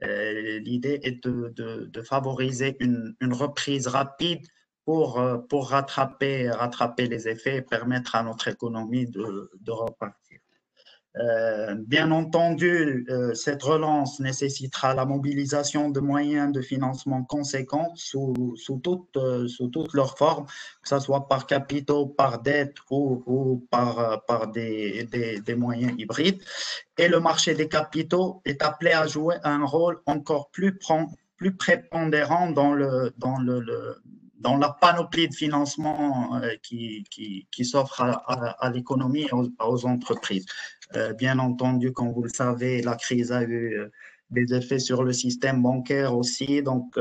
l'idée est de favoriser une reprise rapide pour rattraper les effets et permettre à notre économie de repartir. Bien entendu, cette relance nécessitera la mobilisation de moyens de financement conséquents sous toutes leurs formes, que ce soit par capitaux, par dette ou par des moyens hybrides. Et le marché des capitaux est appelé à jouer un rôle encore plus prépondérant dans la panoplie de financement qui s'offre à l'économie et aux entreprises. Bien entendu, comme vous le savez, la crise a eu des effets sur le système bancaire aussi. Donc,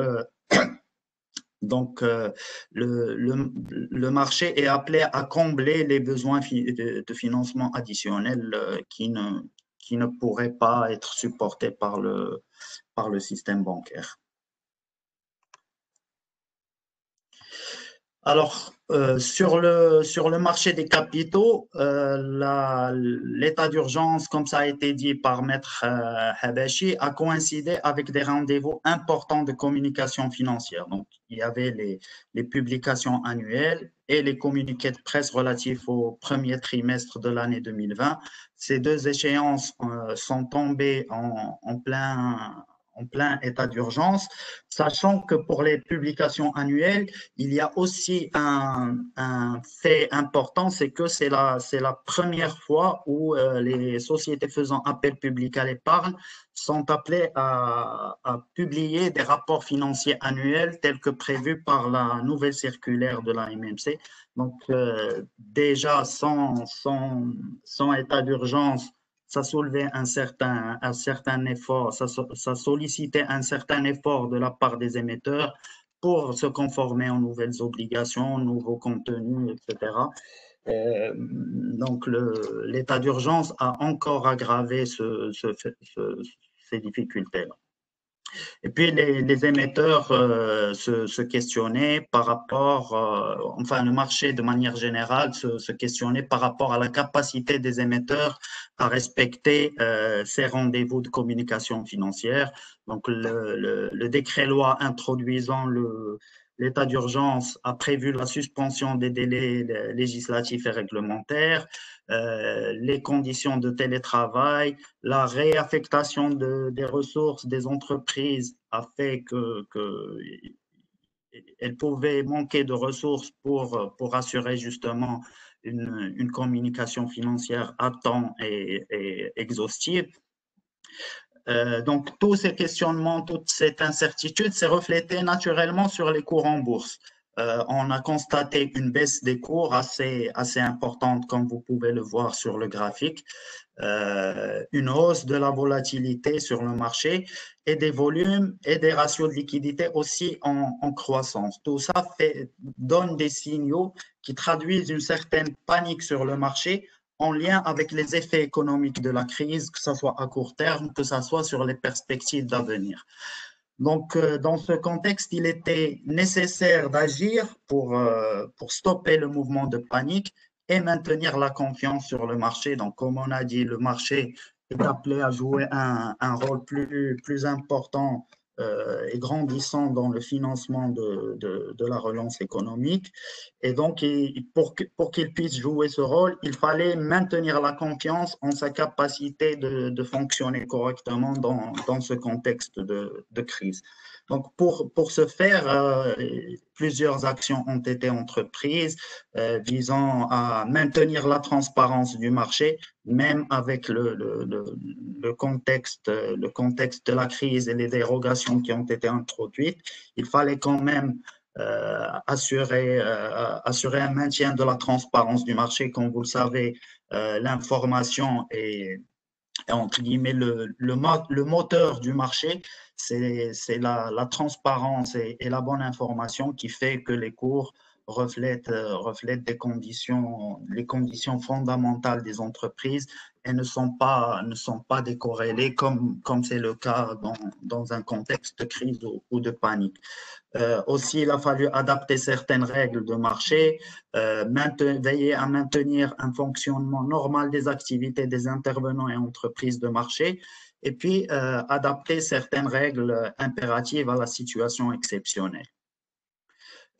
le marché est appelé à combler les besoins de financement additionnels qui ne pourraient pas être supportés par le système bancaire. Alors, sur le marché des capitaux, l'état d'urgence, comme ça a été dit par Maître Habashi, a coïncidé avec des rendez-vous importants de communication financière. Donc, il y avait les publications annuelles et les communiqués de presse relatifs au premier trimestre de l'année 2020. Ces deux échéances sont tombées en plein état d'urgence, sachant que pour les publications annuelles, il y a aussi un fait important, c'est que c'est la première fois où les sociétés faisant appel public à l'épargne sont appelées à publier des rapports financiers annuels tels que prévus par la nouvelle circulaire de la MMC. Donc, déjà, sans état d'urgence, ça soulevait un certain effort, ça sollicitait un certain effort de la part des émetteurs pour se conformer aux nouvelles obligations, nouveaux contenus, etc. Donc, l'état d'urgence a encore aggravé ces difficultés-là. Et puis, les émetteurs se questionnaient par rapport, enfin, le marché de manière générale se questionnait par rapport à la capacité des émetteurs à respecter ces rendez-vous de communication financière. Donc, le décret-loi introduisant l'état d'urgence a prévu la suspension des délais législatifs et réglementaires, les conditions de télétravail, la réaffectation des ressources des entreprises a fait qu'elles pouvaient manquer de ressources pour assurer justement une communication financière à temps et exhaustive. Donc, tous ces questionnements, toute cette incertitude s'est reflétée naturellement sur les cours en bourse. On a constaté une baisse des cours assez importante, comme vous pouvez le voir sur le graphique, une hausse de la volatilité sur le marché et des volumes et des ratios de liquidité aussi en croissance. Tout ça donne des signaux qui traduisent une certaine panique sur le marché en lien avec les effets économiques de la crise, que ce soit à court terme, que ce soit sur les perspectives d'avenir. Donc, dans ce contexte, il était nécessaire d'agir pour stopper le mouvement de panique et maintenir la confiance sur le marché. Donc, comme on a dit, le marché est appelé à jouer un rôle plus important et grandissant dans le financement de la relance économique. Et donc, pour qu'il puisse jouer ce rôle, il fallait maintenir la confiance en sa capacité de fonctionner correctement dans ce contexte de crise. Donc, pour ce faire, plusieurs actions ont été entreprises visant à maintenir la transparence du marché, même avec le contexte de la crise et les dérogations qui ont été introduites. Il fallait quand même assurer un maintien de la transparence du marché. Comme vous le savez, l'information est entre guillemets le moteur du marché. C'est la transparence et la bonne information qui fait que les cours reflètent les conditions fondamentales des entreprises et ne sont pas décorrélées comme c'est le cas dans un contexte de crise ou de panique. Aussi, il a fallu adapter certaines règles de marché, veiller à maintenir un fonctionnement normal des activités des intervenants et entreprises de marché, et puis adapter certaines règles impératives à la situation exceptionnelle.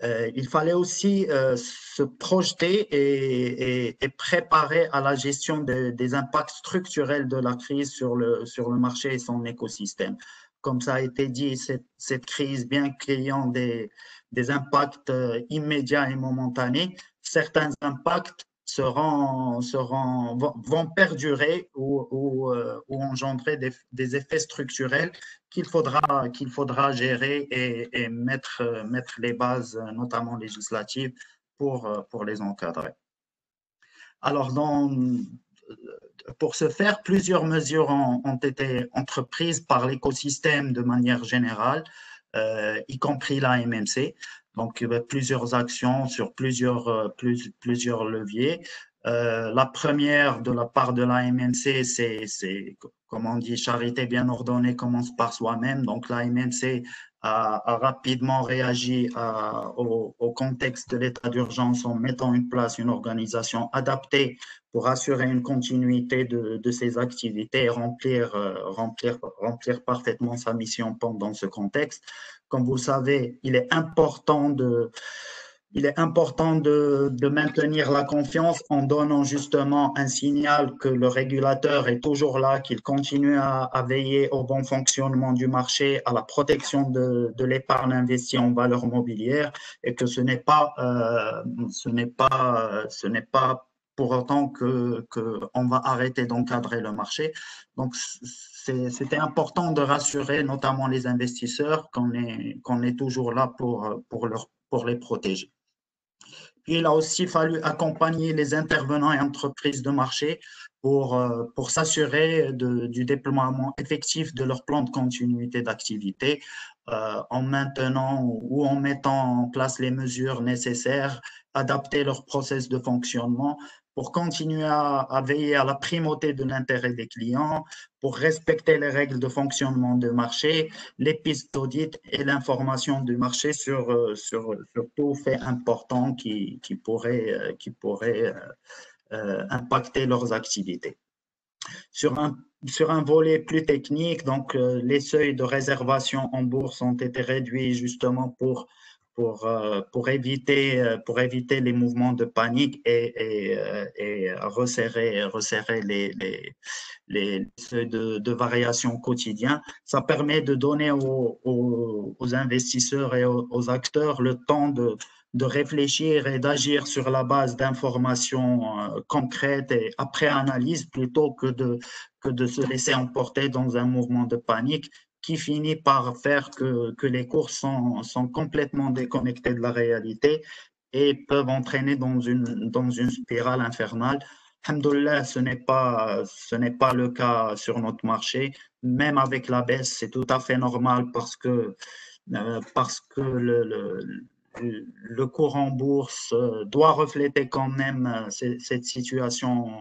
Il fallait aussi se projeter et préparer à la gestion des impacts structurels de la crise sur le marché et son écosystème. Comme ça a été dit, cette crise, bien qu'ayant des impacts immédiats et momentanés, certains impacts vont perdurer ou engendrer des effets structurels qu'il faudra gérer et mettre les bases, notamment législatives, pour les encadrer. Alors, pour ce faire, plusieurs mesures ont été entreprises par l'écosystème de manière générale, y compris l'AMMC. Donc, plusieurs actions sur plusieurs leviers. La première de la part de l'AMMC, c'est, comme on dit, charité bien ordonnée commence par soi-même. Donc, l'AMMC a rapidement réagi au contexte de l'état d'urgence en mettant en place une organisation adaptée pour assurer une continuité de ses activités et remplir parfaitement sa mission pendant ce contexte. Comme vous le savez, il est important de maintenir la confiance en donnant justement un signal que le régulateur est toujours là, qu'il continue à veiller au bon fonctionnement du marché, à la protection de l'épargne investie en valeur mobilière et que ce n'est pas pour autant qu'on va arrêter d'encadrer le marché. Donc, c'était important de rassurer notamment les investisseurs qu'on est toujours là pour les protéger. Puis, il a aussi fallu accompagner les intervenants et entreprises de marché pour s'assurer du déploiement effectif de leur plan de continuité d'activité en maintenant ou en mettant en place les mesures nécessaires, adapter leur process de fonctionnement pour continuer à veiller à la primauté de l'intérêt des clients, pour respecter les règles de fonctionnement du marché, les pistes d'audit et l'information du marché sur tout fait important qui pourrait impacter leurs activités. Sur un volet plus technique, donc les seuils de réservation en bourse ont été réduits justement pour éviter les mouvements de panique et resserrer les seuils de variation quotidiens. Ça permet de donner aux investisseurs et aux acteurs le temps de réfléchir et d'agir sur la base d'informations concrètes et après analyse plutôt que de se laisser emporter dans un mouvement de panique qui finit par faire que les cours sont complètement déconnectés de la réalité et peuvent entraîner dans une spirale infernale. Alhamdoulilah, ce n'est pas le cas sur notre marché. Même avec la baisse, c'est tout à fait normal parce que le cours en bourse doit refléter quand même cette situation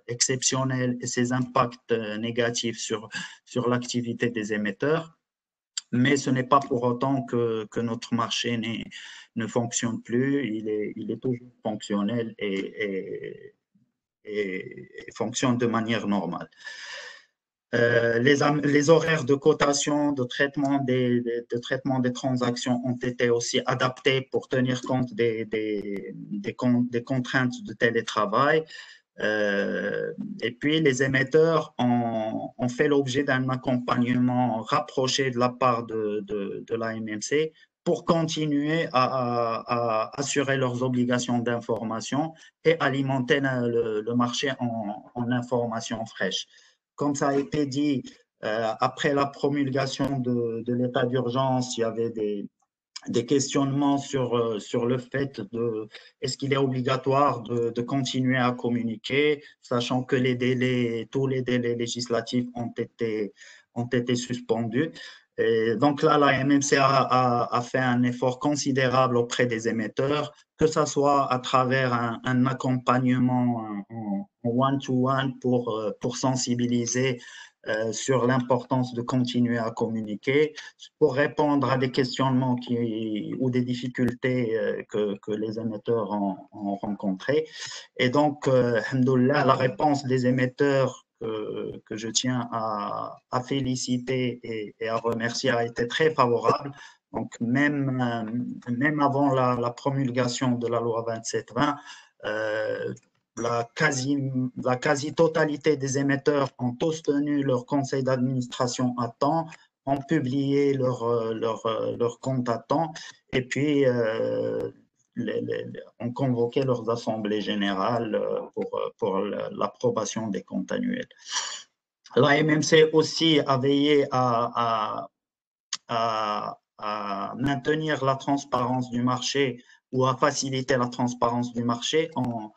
exceptionnelle et ses impacts négatifs sur l'activité des émetteurs. Mais ce n'est pas pour autant que notre marché ne fonctionne plus. Il est toujours fonctionnel et fonctionne de manière normale. Les horaires de cotation, de traitement des transactions ont été aussi adaptés pour tenir compte des contraintes de télétravail. Et puis, les émetteurs ont fait l'objet d'un accompagnement rapproché de la part de l'AMMC pour continuer à assurer leurs obligations d'information et alimenter le marché en informations fraîches. Comme ça a été dit, après la promulgation de l'état d'urgence, il y avait des questionnements sur le fait est-ce qu'il est obligatoire de continuer à communiquer, sachant que tous les délais législatifs ont été suspendus. Et donc là, la MMC a fait un effort considérable auprès des émetteurs, que ce soit à travers un accompagnement en one-to-one pour sensibiliser sur l'importance de continuer à communiquer, pour répondre à des questionnements ou des difficultés que les émetteurs ont rencontrées. Et donc, alhamdoulilah, la réponse des émetteurs que je tiens à féliciter et à remercier a été très favorable. Donc, même avant la promulgation de la loi 2720, la quasi-totalité des émetteurs ont tous tenu leur conseil d'administration à temps, ont publié leur compte à temps et puis ont convoqué leurs assemblées générales pour l'approbation des comptes annuels. La MMC aussi a veillé à maintenir la transparence du marché ou à faciliter la transparence du marché en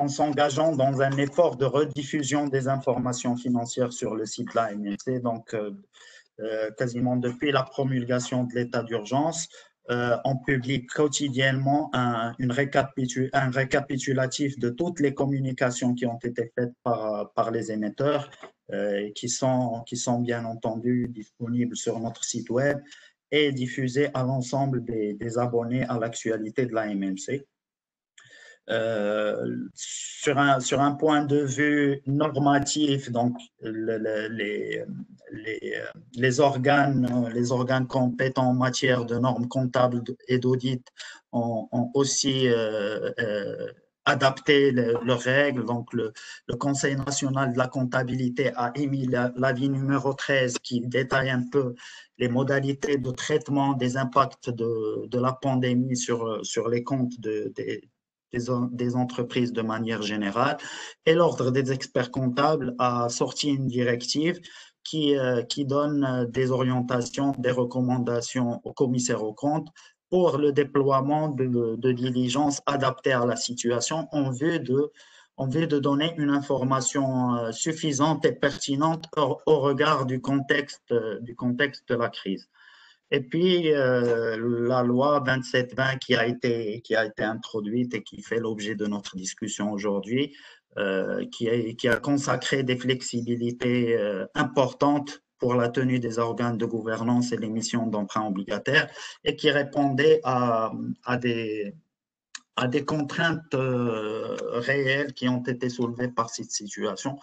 s'engageant dans un effort de rediffusion des informations financières sur le site de la MMC. Donc, quasiment depuis la promulgation de l'état d'urgence, on publie quotidiennement un récapitulatif de toutes les communications qui ont été faites par les émetteurs, qui sont bien entendu disponibles sur notre site web et diffusées à l'ensemble des abonnés à l'actualité de la MMC. Sur un point de vue normatif, donc les organes compétents en matière de normes comptables et d'audit ont aussi adapté leurs règles. Donc, le Conseil national de la comptabilité a émis l'avis numéro 13 qui détaille un peu les modalités de traitement des impacts de la pandémie sur les comptes des entreprises de manière générale. Et l'Ordre des experts comptables a sorti une directive qui donne des orientations, des recommandations aux commissaires aux comptes pour le déploiement de diligences adaptées à la situation en vue de donner une information suffisante et pertinente au regard du contexte de la crise. Et puis, la loi 2720 qui a été introduite et qui fait l'objet de notre discussion aujourd'hui, qui a consacré des flexibilités importantes pour la tenue des organes de gouvernance et l'émission d'emprunts obligataires et qui répondait à des contraintes réelles qui ont été soulevées par cette situation.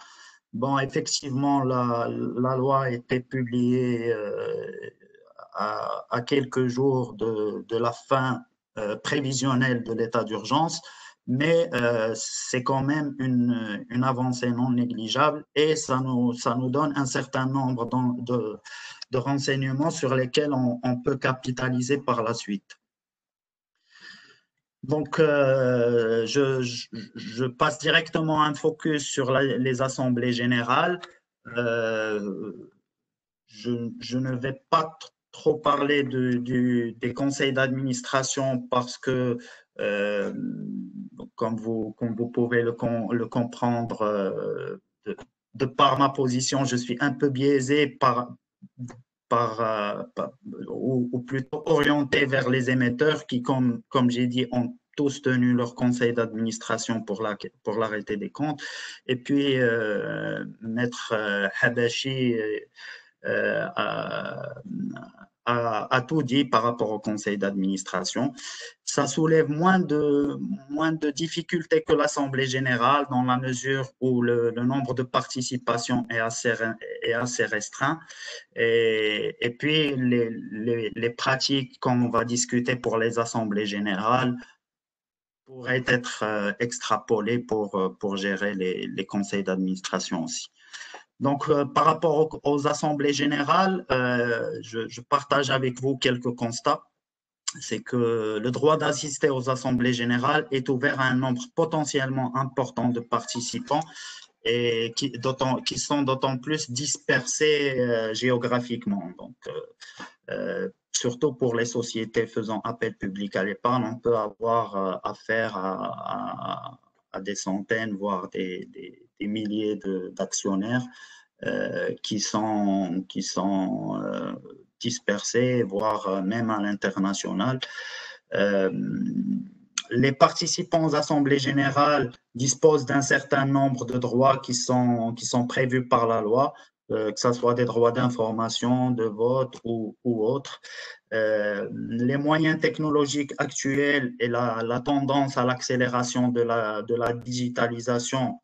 Bon, effectivement, la loi a été publiée à quelques jours de la fin prévisionnelle de l'état d'urgence, mais c'est quand même une avancée non négligeable et ça nous donne un certain nombre de renseignements sur lesquels on peut capitaliser par la suite. Donc, je passe directement un focus sur les assemblées générales. Je ne vais pas trop parler des conseils d'administration parce que, comme vous pouvez le comprendre, de par ma position, je suis un peu biaisé ou plutôt orienté vers les émetteurs qui, comme j'ai dit, ont tous tenu leur conseil d'administration pour l'arrêté des comptes. Et puis, Maître Habashi a tout dit par rapport au conseil d'administration. Ça soulève moins de difficultés que l'Assemblée générale dans la mesure où le nombre de participations est assez restreint. Et puis, les pratiques qu'on va discuter pour les assemblées générales pourraient être extrapolées pour gérer les conseils d'administration aussi. Donc, par rapport aux assemblées générales, je partage avec vous quelques constats. C'est que le droit d'assister aux assemblées générales est ouvert à un nombre potentiellement important de participants et qui sont d'autant plus dispersés géographiquement. Donc, surtout pour les sociétés faisant appel public à l'épargne, on peut avoir affaire à des centaines, voire des milliers d'actionnaires qui sont dispersés, voire même à l'international. Les participants aux assemblées générales disposent d'un certain nombre de droits qui sont prévus par la loi, que ce soit des droits d'information, de vote ou autres. Les moyens technologiques actuels et la tendance à l'accélération de la digitalisation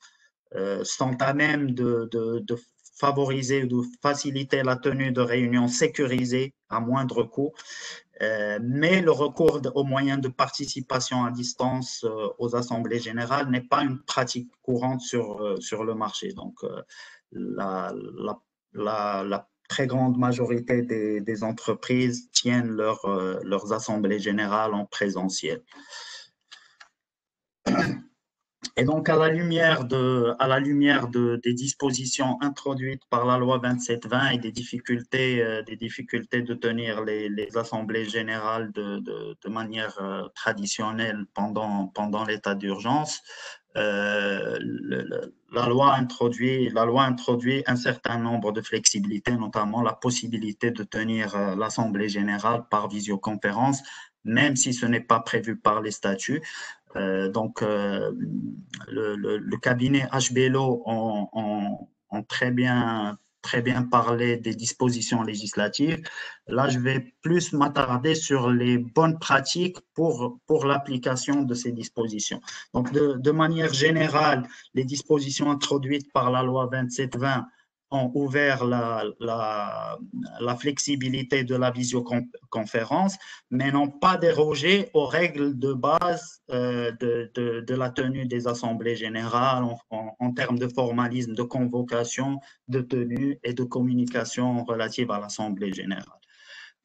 sont à même de favoriser ou de faciliter la tenue de réunions sécurisées à moindre coût. Mais le recours aux moyens de participation à distance aux assemblées générales n'est pas une pratique courante sur le marché. Donc, la très grande majorité des entreprises tiennent leurs assemblées générales en présentiel. Et donc, à la lumière des dispositions introduites par la loi 2720 et des difficultés de tenir les assemblées générales de manière traditionnelle pendant l'état d'urgence, la loi introduit un certain nombre de flexibilités, notamment la possibilité de tenir l'assemblée générale par visioconférence, même si ce n'est pas prévu par les statuts. Donc, le cabinet HBLO ont très bien parlé des dispositions législatives. Là, je vais plus m'attarder sur les bonnes pratiques pour l'application de ces dispositions. Donc, de manière générale, les dispositions introduites par la loi 2720 ont ouvert la flexibilité de la visioconférence, mais n'ont pas dérogé aux règles de base de la tenue des assemblées générales en termes de formalisme, de convocation, de tenue et de communication relative à l'assemblée générale.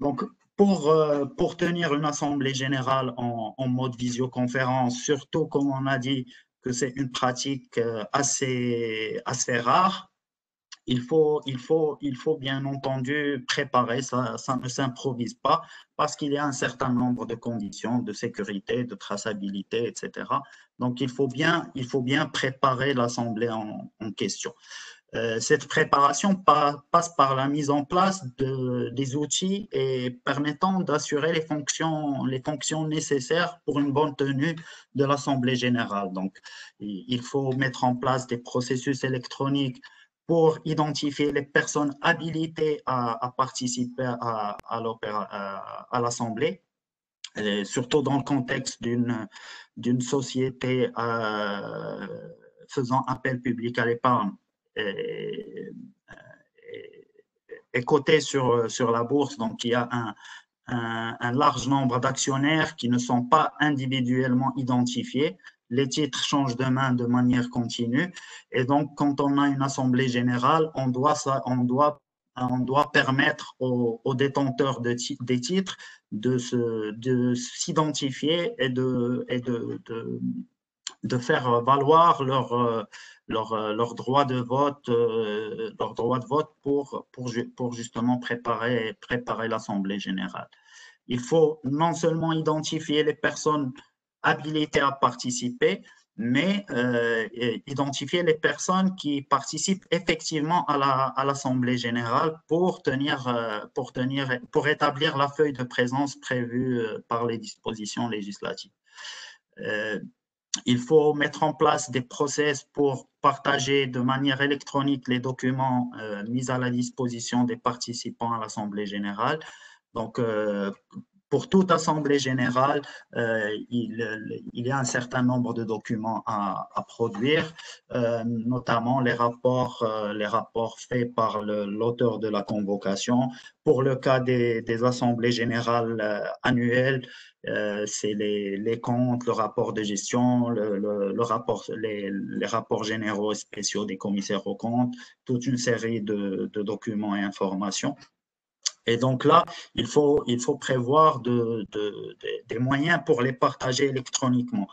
Donc, pour tenir une assemblée générale en mode visioconférence, surtout comme on a dit que c'est une pratique assez rare, il faut bien entendu préparer, ça ne s'improvise pas parce qu'il y a un certain nombre de conditions de sécurité, de traçabilité, etc. Donc, il faut bien préparer l'assemblée en question. Cette préparation passe par la mise en place des outils et permettant d'assurer les fonctions nécessaires pour une bonne tenue de l'assemblée générale. Donc, il faut mettre en place des processus électroniques pour identifier les personnes habilitées à participer à l'assemblée, surtout dans le contexte d'une société faisant appel public à l'épargne est coté sur la bourse. Donc, il y a un large nombre d'actionnaires qui ne sont pas individuellement identifiés. Les titres changent de main de manière continue. Et donc, quand on a une assemblée générale, on doit permettre aux détenteurs des titres de s'identifier et de faire valoir leur droit de vote, pour justement préparer l'assemblée générale. Il faut non seulement identifier les personnes habilitées à participer, mais identifier les personnes qui participent effectivement à l'assemblée générale pour établir la feuille de présence prévue par les dispositions législatives. Il faut mettre en place des process pour partager de manière électronique les documents mis à la disposition des participants à l'Assemblée générale. Donc, pour toute Assemblée générale, il y a un certain nombre de documents à produire, notamment les rapports faits par l'auteur de la convocation. Pour le cas des assemblées générales annuelles, c'est les comptes, le rapport de gestion, les rapports généraux et spéciaux des commissaires aux comptes, toute une série de documents et informations. Et donc là, il faut prévoir des moyens pour les partager électroniquement.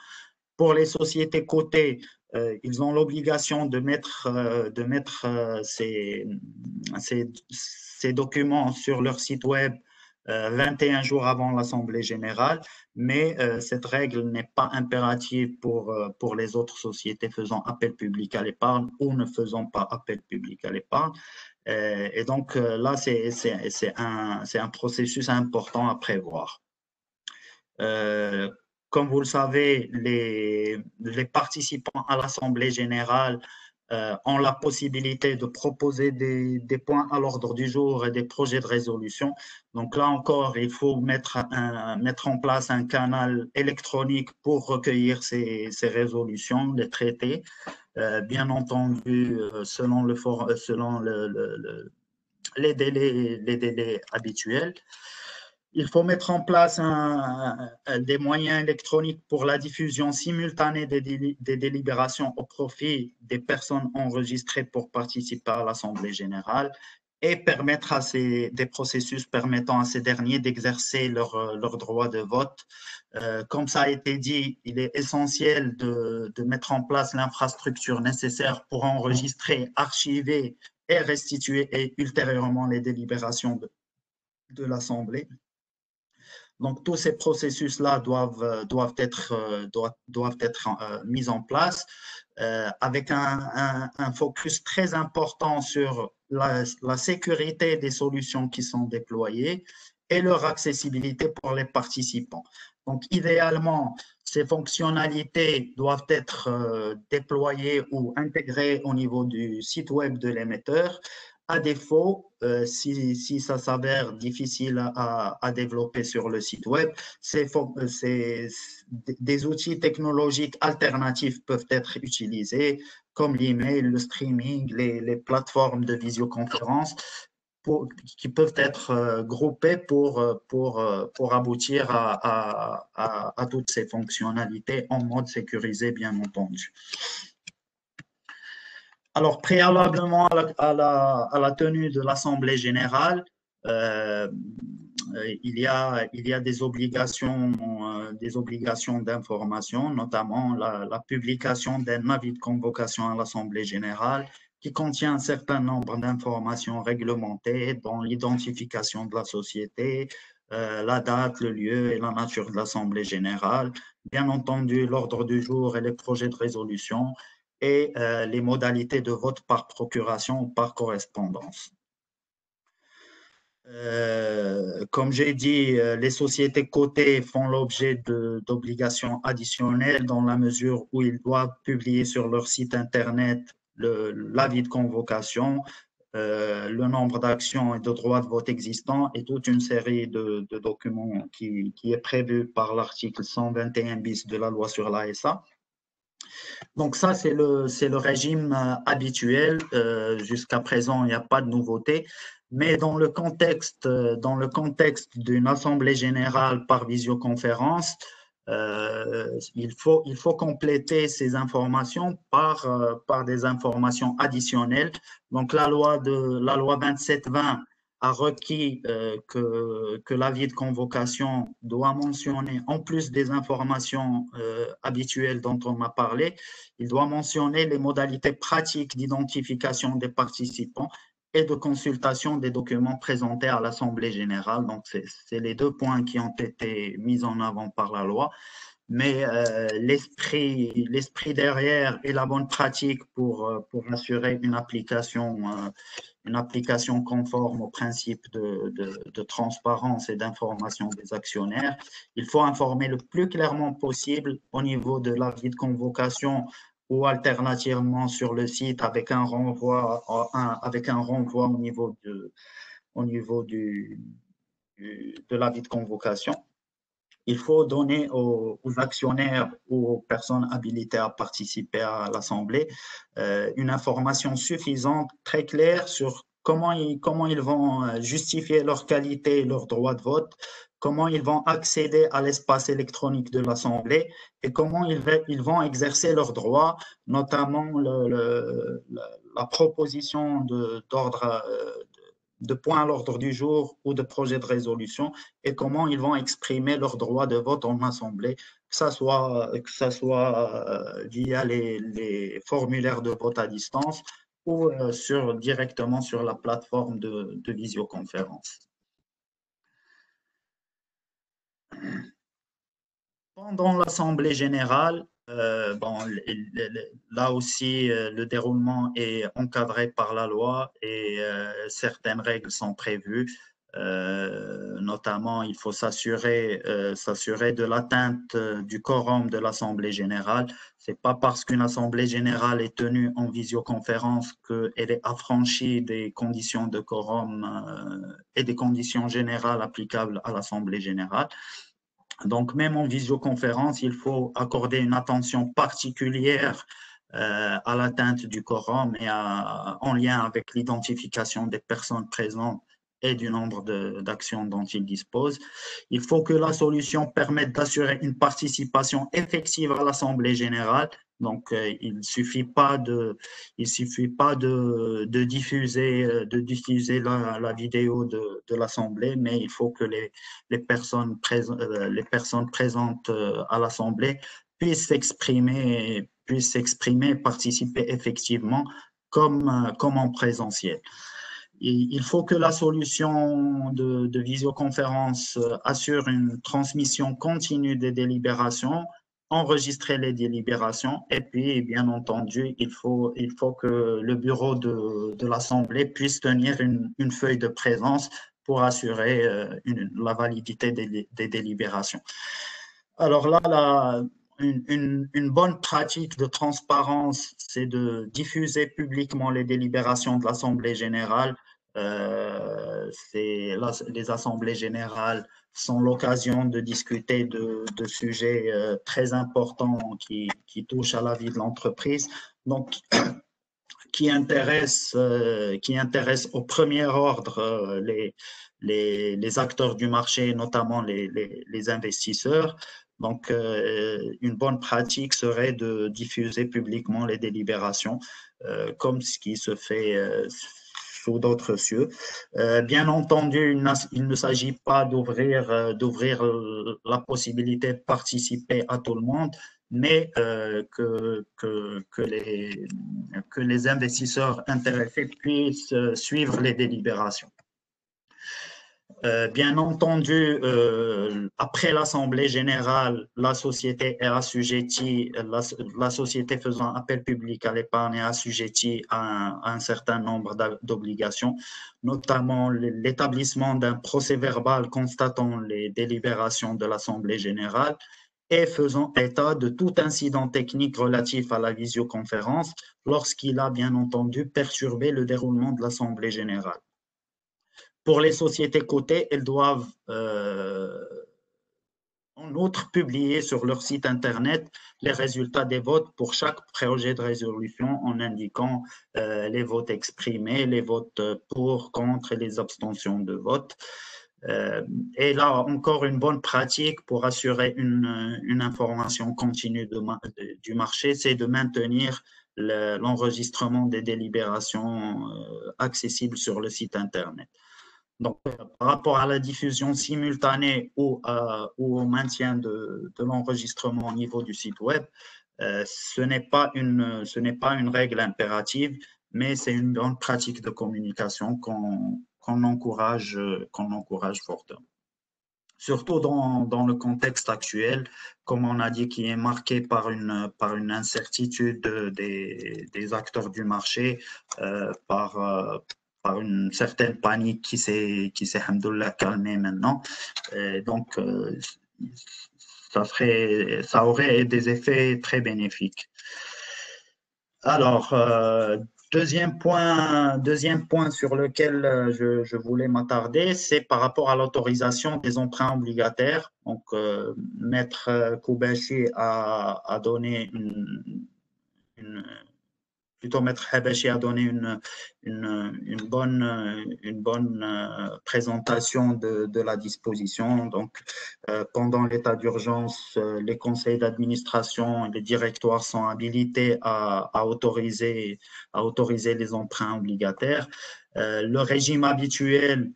Pour les sociétés cotées, ils ont l'obligation de mettre ces documents sur leur site web 21 jours avant l'Assemblée générale, mais cette règle n'est pas impérative pour les autres sociétés faisant appel public à l'épargne ou ne faisant pas appel public à l'épargne. Et donc là, c'est un processus important à prévoir. Comme vous le savez, les participants à l'Assemblée générale ont la possibilité de proposer des points à l'ordre du jour et des projets de résolution. Donc là encore, il faut mettre en place un canal électronique pour recueillir ces résolutions, les traiter, bien entendu selon les délais habituels. Il faut mettre en place des moyens électroniques pour la diffusion simultanée des délibérations au profit des personnes enregistrées pour participer à l'Assemblée générale et permettre des processus permettant à ces derniers d'exercer leur droit de vote. Comme ça a été dit, il est essentiel de mettre en place l'infrastructure nécessaire pour enregistrer, archiver et restituer ultérieurement les délibérations de l'Assemblée. Donc, tous ces processus-là doivent être mis en place avec un focus très important sur la sécurité des solutions qui sont déployées et leur accessibilité pour les participants. Donc, idéalement, ces fonctionnalités doivent être déployées ou intégrées au niveau du site web de l'émetteur. À défaut, si ça s'avère difficile à développer sur le site web, des outils technologiques alternatifs peuvent être utilisés, comme l'email, le streaming, les plateformes de visioconférence, qui peuvent être groupées pour aboutir à toutes ces fonctionnalités en mode sécurisé, bien entendu. Alors, préalablement à la tenue de l'Assemblée générale, il y a des obligations d'information, notamment la publication d'un avis de convocation à l'Assemblée générale qui contient un certain nombre d'informations réglementées, dont l'identification de la société, la date, le lieu et la nature de l'Assemblée générale, bien entendu l'ordre du jour et les projets de résolution, et les modalités de vote par procuration ou par correspondance. Comme j'ai dit, les sociétés cotées font l'objet d'obligations additionnelles dans la mesure où ils doivent publier sur leur site Internet l'avis de convocation, le nombre d'actions et de droits de vote existants et toute une série de documents qui est prévu par l'article 121 bis de la loi sur l'ASA. Donc ça, c'est le régime habituel. Jusqu'à présent, il n'y a pas de nouveauté. Mais dans le contexte d'une assemblée générale par visioconférence, il faut compléter ces informations par des informations additionnelles. Donc la loi 2720 a requis que l'avis de convocation doit mentionner, en plus des informations habituelles dont on a parlé, il doit mentionner les modalités pratiques d'identification des participants et de consultation des documents présentés à l'Assemblée générale. Donc, c'est les deux points qui ont été mis en avant par la loi. Mais l'esprit derrière et la bonne pratique pour assurer une application conforme aux principes de transparence et d'information des actionnaires. Il faut informer le plus clairement possible au niveau de l'avis de convocation ou alternativement sur le site avec un renvoi au niveau de l'avis de convocation. Il faut donner aux actionnaires ou aux personnes habilitées à participer à l'Assemblée une information suffisante, très claire sur comment ils vont justifier leur qualité et leur droit de vote, comment ils vont accéder à l'espace électronique de l'Assemblée et comment ils vont exercer leurs droits, notamment la proposition d'ordre de points à l'ordre du jour ou de projets de résolution et comment ils vont exprimer leur droit de vote en assemblée, que ce soit via les formulaires de vote à distance ou directement sur la plateforme de visioconférence. Pendant l'Assemblée générale, là aussi, le déroulement est encadré par la loi et certaines règles sont prévues. Notamment, il faut s'assurer de l'atteinte du quorum de l'Assemblée générale. Ce n'est pas parce qu'une Assemblée générale est tenue en visioconférence qu'elle est affranchie des conditions de quorum et des conditions générales applicables à l'Assemblée générale. Donc, même en visioconférence, il faut accorder une attention particulière à l'atteinte du quorum et en lien avec l'identification des personnes présentes et du nombre d'actions dont il dispose. Il faut que la solution permette d'assurer une participation effective à l'Assemblée générale. Donc, il ne suffit pas de diffuser la vidéo de l'Assemblée, mais il faut que les personnes présentes à l'Assemblée puissent s'exprimer, participer effectivement comme en présentiel. Il faut que la solution de visioconférence assure une transmission continue des délibérations, enregistrer les délibérations et puis, bien entendu, il faut que le bureau de l'Assemblée puisse tenir une feuille de présence pour assurer la validité des délibérations. Alors là, une bonne pratique de transparence, c'est de diffuser publiquement les délibérations de l'Assemblée générale. Les assemblées générales sont l'occasion de discuter de sujets très importants qui touchent à la vie de l'entreprise, donc qui intéressent au premier ordre les acteurs du marché, notamment les investisseurs. Donc, une bonne pratique serait de diffuser publiquement les délibérations, comme ce qui se fait sous d'autres cieux. Bien entendu, il ne s'agit pas d'ouvrir la possibilité de participer à tout le monde, mais que les investisseurs intéressés puissent suivre les délibérations. Bien entendu, après l'Assemblée générale, la société est assujettie, la société faisant appel public à l'épargne est assujettie à un certain nombre d'obligations, notamment l'établissement d'un procès-verbal constatant les délibérations de l'Assemblée générale et faisant état de tout incident technique relatif à la visioconférence lorsqu'il a bien entendu perturbé le déroulement de l'Assemblée générale. Pour les sociétés cotées, elles doivent en outre publier sur leur site Internet les résultats des votes pour chaque projet de résolution en indiquant les votes exprimés, les votes pour, contre et les abstentions de vote. Et là, encore une bonne pratique pour assurer une information continue du marché, c'est de maintenir l'enregistrement des délibérations accessibles sur le site Internet. Donc, par rapport à la diffusion simultanée ou au maintien de l'enregistrement au niveau du site web, ce n'est pas une règle impérative, mais c'est une bonne pratique de communication qu'on encourage fortement. Surtout dans le contexte actuel, comme on a dit, qui est marqué par une incertitude des acteurs du marché, par une certaine panique qui s'est alhamdoulilah calmée maintenant. Donc, ça aurait des effets très bénéfiques. Alors, deuxième point sur lequel je voulais m'attarder, c'est par rapport à l'autorisation des emprunts obligataires. Donc, Maître Koubachi a donné Maître Habachi a donné une bonne présentation de la disposition. Donc, pendant l'état d'urgence, les conseils d'administration et les directoires sont habilités à autoriser les emprunts obligataires. Le régime habituel,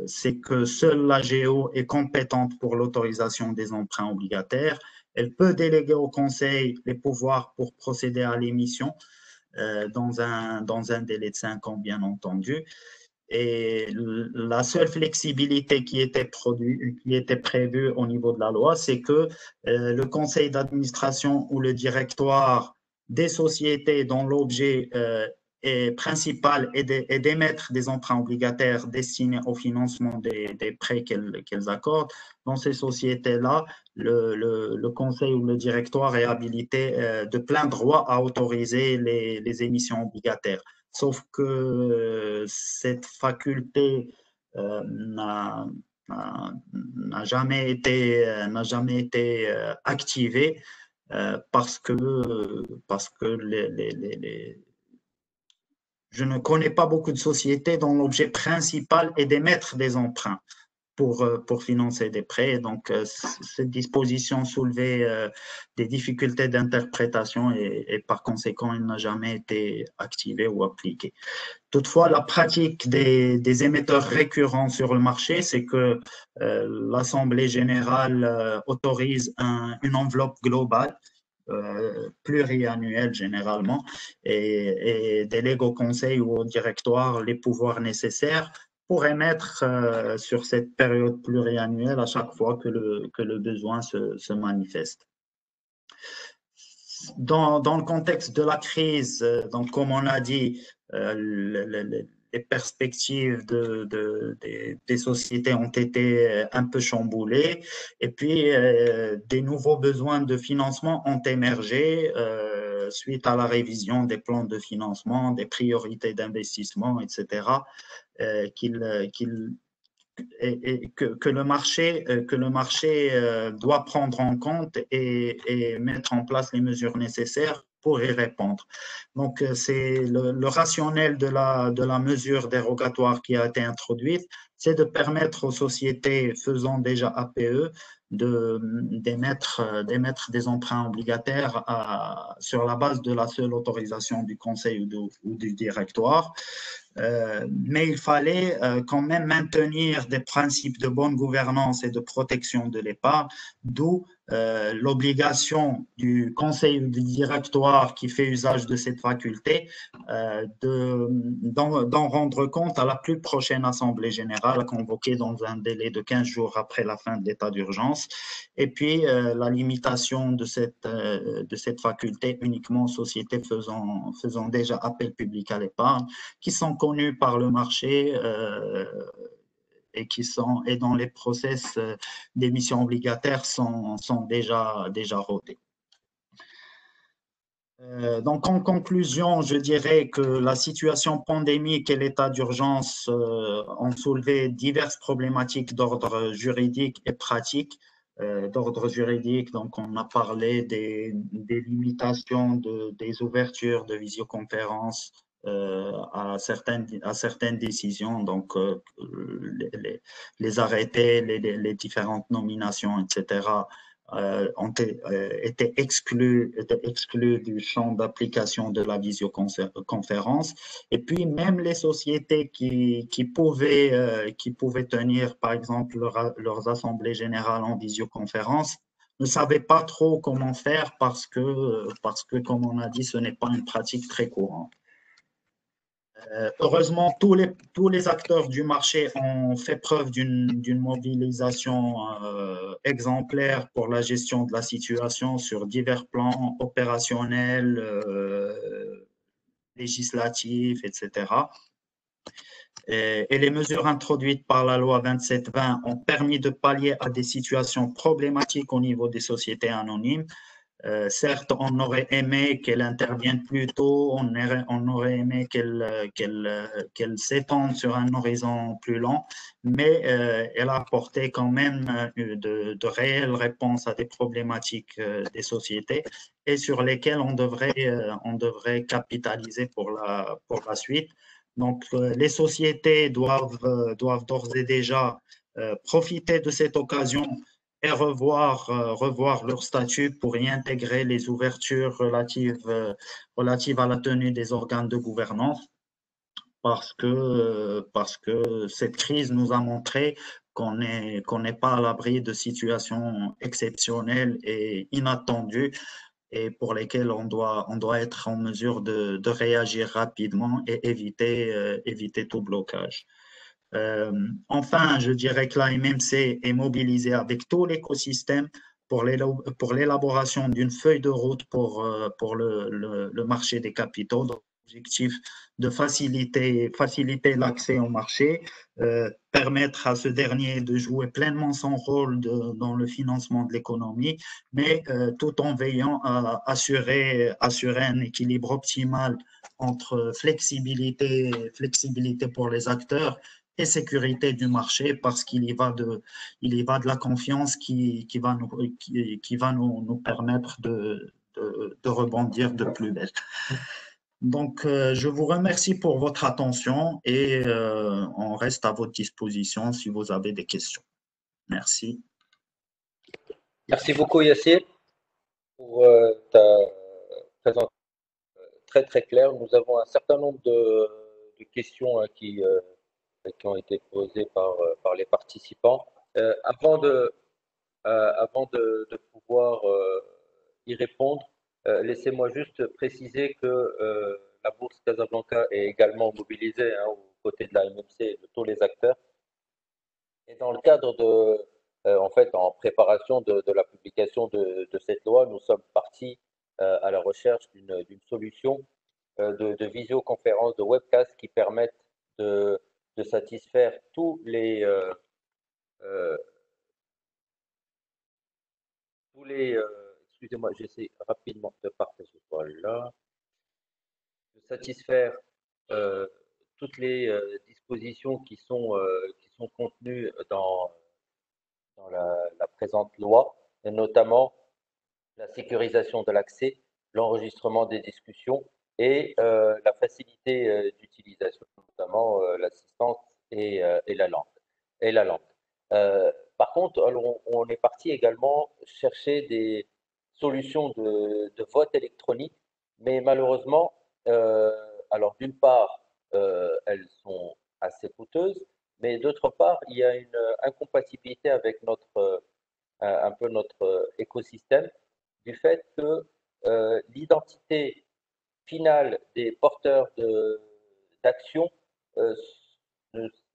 c'est que seule l'AGO est compétente pour l'autorisation des emprunts obligataires. Elle peut déléguer au Conseil les pouvoirs pour procéder à l'émission dans un délai de 5 ans, bien entendu. Et la seule flexibilité qui était prévue au niveau de la loi, c'est que le Conseil d'administration ou le directoire des sociétés dont l'objet principal est d'émettre des emprunts obligataires destinés au financement des prêts qu'elles accordent. Dans ces sociétés-là, le conseil ou le directoire est habilité de plein droit à autoriser les émissions obligataires. Sauf que cette faculté n'a jamais été activée parce que je ne connais pas beaucoup de sociétés dont l'objet principal est d'émettre des emprunts pour financer des prêts. Donc, cette disposition soulevait des difficultés d'interprétation et par conséquent, elle n'a jamais été activée ou appliquée. Toutefois, la pratique des émetteurs récurrents sur le marché, c'est que l'Assemblée générale autorise une enveloppe globale pluriannuelle généralement et délègue au conseil ou au directoire les pouvoirs nécessaires pour émettre sur cette période pluriannuelle à chaque fois que le besoin se manifeste. Dans le contexte de la crise, donc comme on a dit, les perspectives des sociétés ont été un peu chamboulées et puis des nouveaux besoins de financement ont émergé suite à la révision des plans de financement, des priorités d'investissement, etc., que le marché doit prendre en compte et mettre en place les mesures nécessaires pour y répondre. Donc, c'est le rationnel de la mesure dérogatoire qui a été introduite, c'est de permettre aux sociétés faisant déjà APE d'émettre des emprunts obligataires sur la base de la seule autorisation du conseil ou du directoire. Mais il fallait quand même maintenir des principes de bonne gouvernance et de protection de l'épargne, d'où l'obligation du conseil ou du directoire qui fait usage de cette faculté d'en rendre compte à la plus prochaine assemblée générale convoquée dans un délai de 15 jours après la fin de l'état d'urgence. Et puis la limitation de cette faculté uniquement aux sociétés faisant déjà appel public à l'épargne, qui sont connus par le marché et dont les process d'émission obligataire sont déjà rodés. Donc, en conclusion, je dirais que la situation pandémique et l'état d'urgence ont soulevé diverses problématiques d'ordre juridique et pratique. D'ordre juridique, donc on a parlé des limitations des ouvertures de visioconférences à certaines décisions, donc les arrêtés, les différentes nominations, etc., ont été exclus du champ d'application de la visioconférence. Et puis, même les sociétés qui pouvaient tenir, par exemple, leurs assemblées générales en visioconférence, ne savaient pas trop comment faire parce que, comme on a dit, ce n'est pas une pratique très courante. Heureusement, tous les acteurs du marché ont fait preuve d'une mobilisation exemplaire pour la gestion de la situation sur divers plans opérationnels, législatifs, etc. Et les mesures introduites par la loi 2720 ont permis de pallier à des situations problématiques au niveau des sociétés anonymes. Certes, on aurait aimé qu'elle intervienne plus tôt, on aurait aimé qu'elle s'étende sur un horizon plus long, mais elle a apporté quand même de réelles réponses à des problématiques des sociétés et sur lesquelles on devrait capitaliser pour la suite. Donc, les sociétés doivent d'ores et déjà profiter de cette occasion et revoir leur statut pour y intégrer les ouvertures relatives à la tenue des organes de gouvernance, parce que cette crise nous a montré qu'on n'est pas à l'abri de situations exceptionnelles et inattendues et pour lesquelles on doit être en mesure de réagir rapidement et éviter tout blocage. Enfin, je dirais que la MMC est mobilisée avec tout l'écosystème pour l'élaboration d'une feuille de route pour le marché des capitaux. L'objectif de faciliter l'accès au marché, permettre à ce dernier de jouer pleinement son rôle dans le financement de l'économie, mais tout en veillant à assurer un équilibre optimal entre flexibilité pour les acteurs et sécurité du marché, parce qu'il y va de la confiance qui va nous permettre de rebondir de plus belle. Donc, je vous remercie pour votre attention et on reste à votre disposition si vous avez des questions. Merci. Merci beaucoup, Yassir, pour ta présentation très très claire. Nous avons un certain nombre de questions qui ont été posées par les participants. Avant de pouvoir y répondre, laissez-moi juste préciser que la Bourse Casablanca est également mobilisée aux côtés de la MMC et de tous les acteurs. Et dans le cadre en fait, en préparation de la publication de cette loi, nous sommes partis à la recherche d'une solution de visioconférence, de webcast qui permettent de satisfaire euh, excusez-moi, j'essaie rapidement de partager, voilà, de satisfaire euh, toutes les dispositions qui sont contenues dans la présente loi, et notamment la sécurisation de l'accès, l'enregistrement des discussions et la facilité d'utilisation, notamment l'assistance et la langue. Et la langue. Par contre, alors, on est parti également chercher des solutions de vote électronique, mais malheureusement, alors d'une part, elles sont assez coûteuses, mais d'autre part, il y a une incompatibilité avec un peu notre écosystème du fait que l'identité finale des porteurs d'action euh,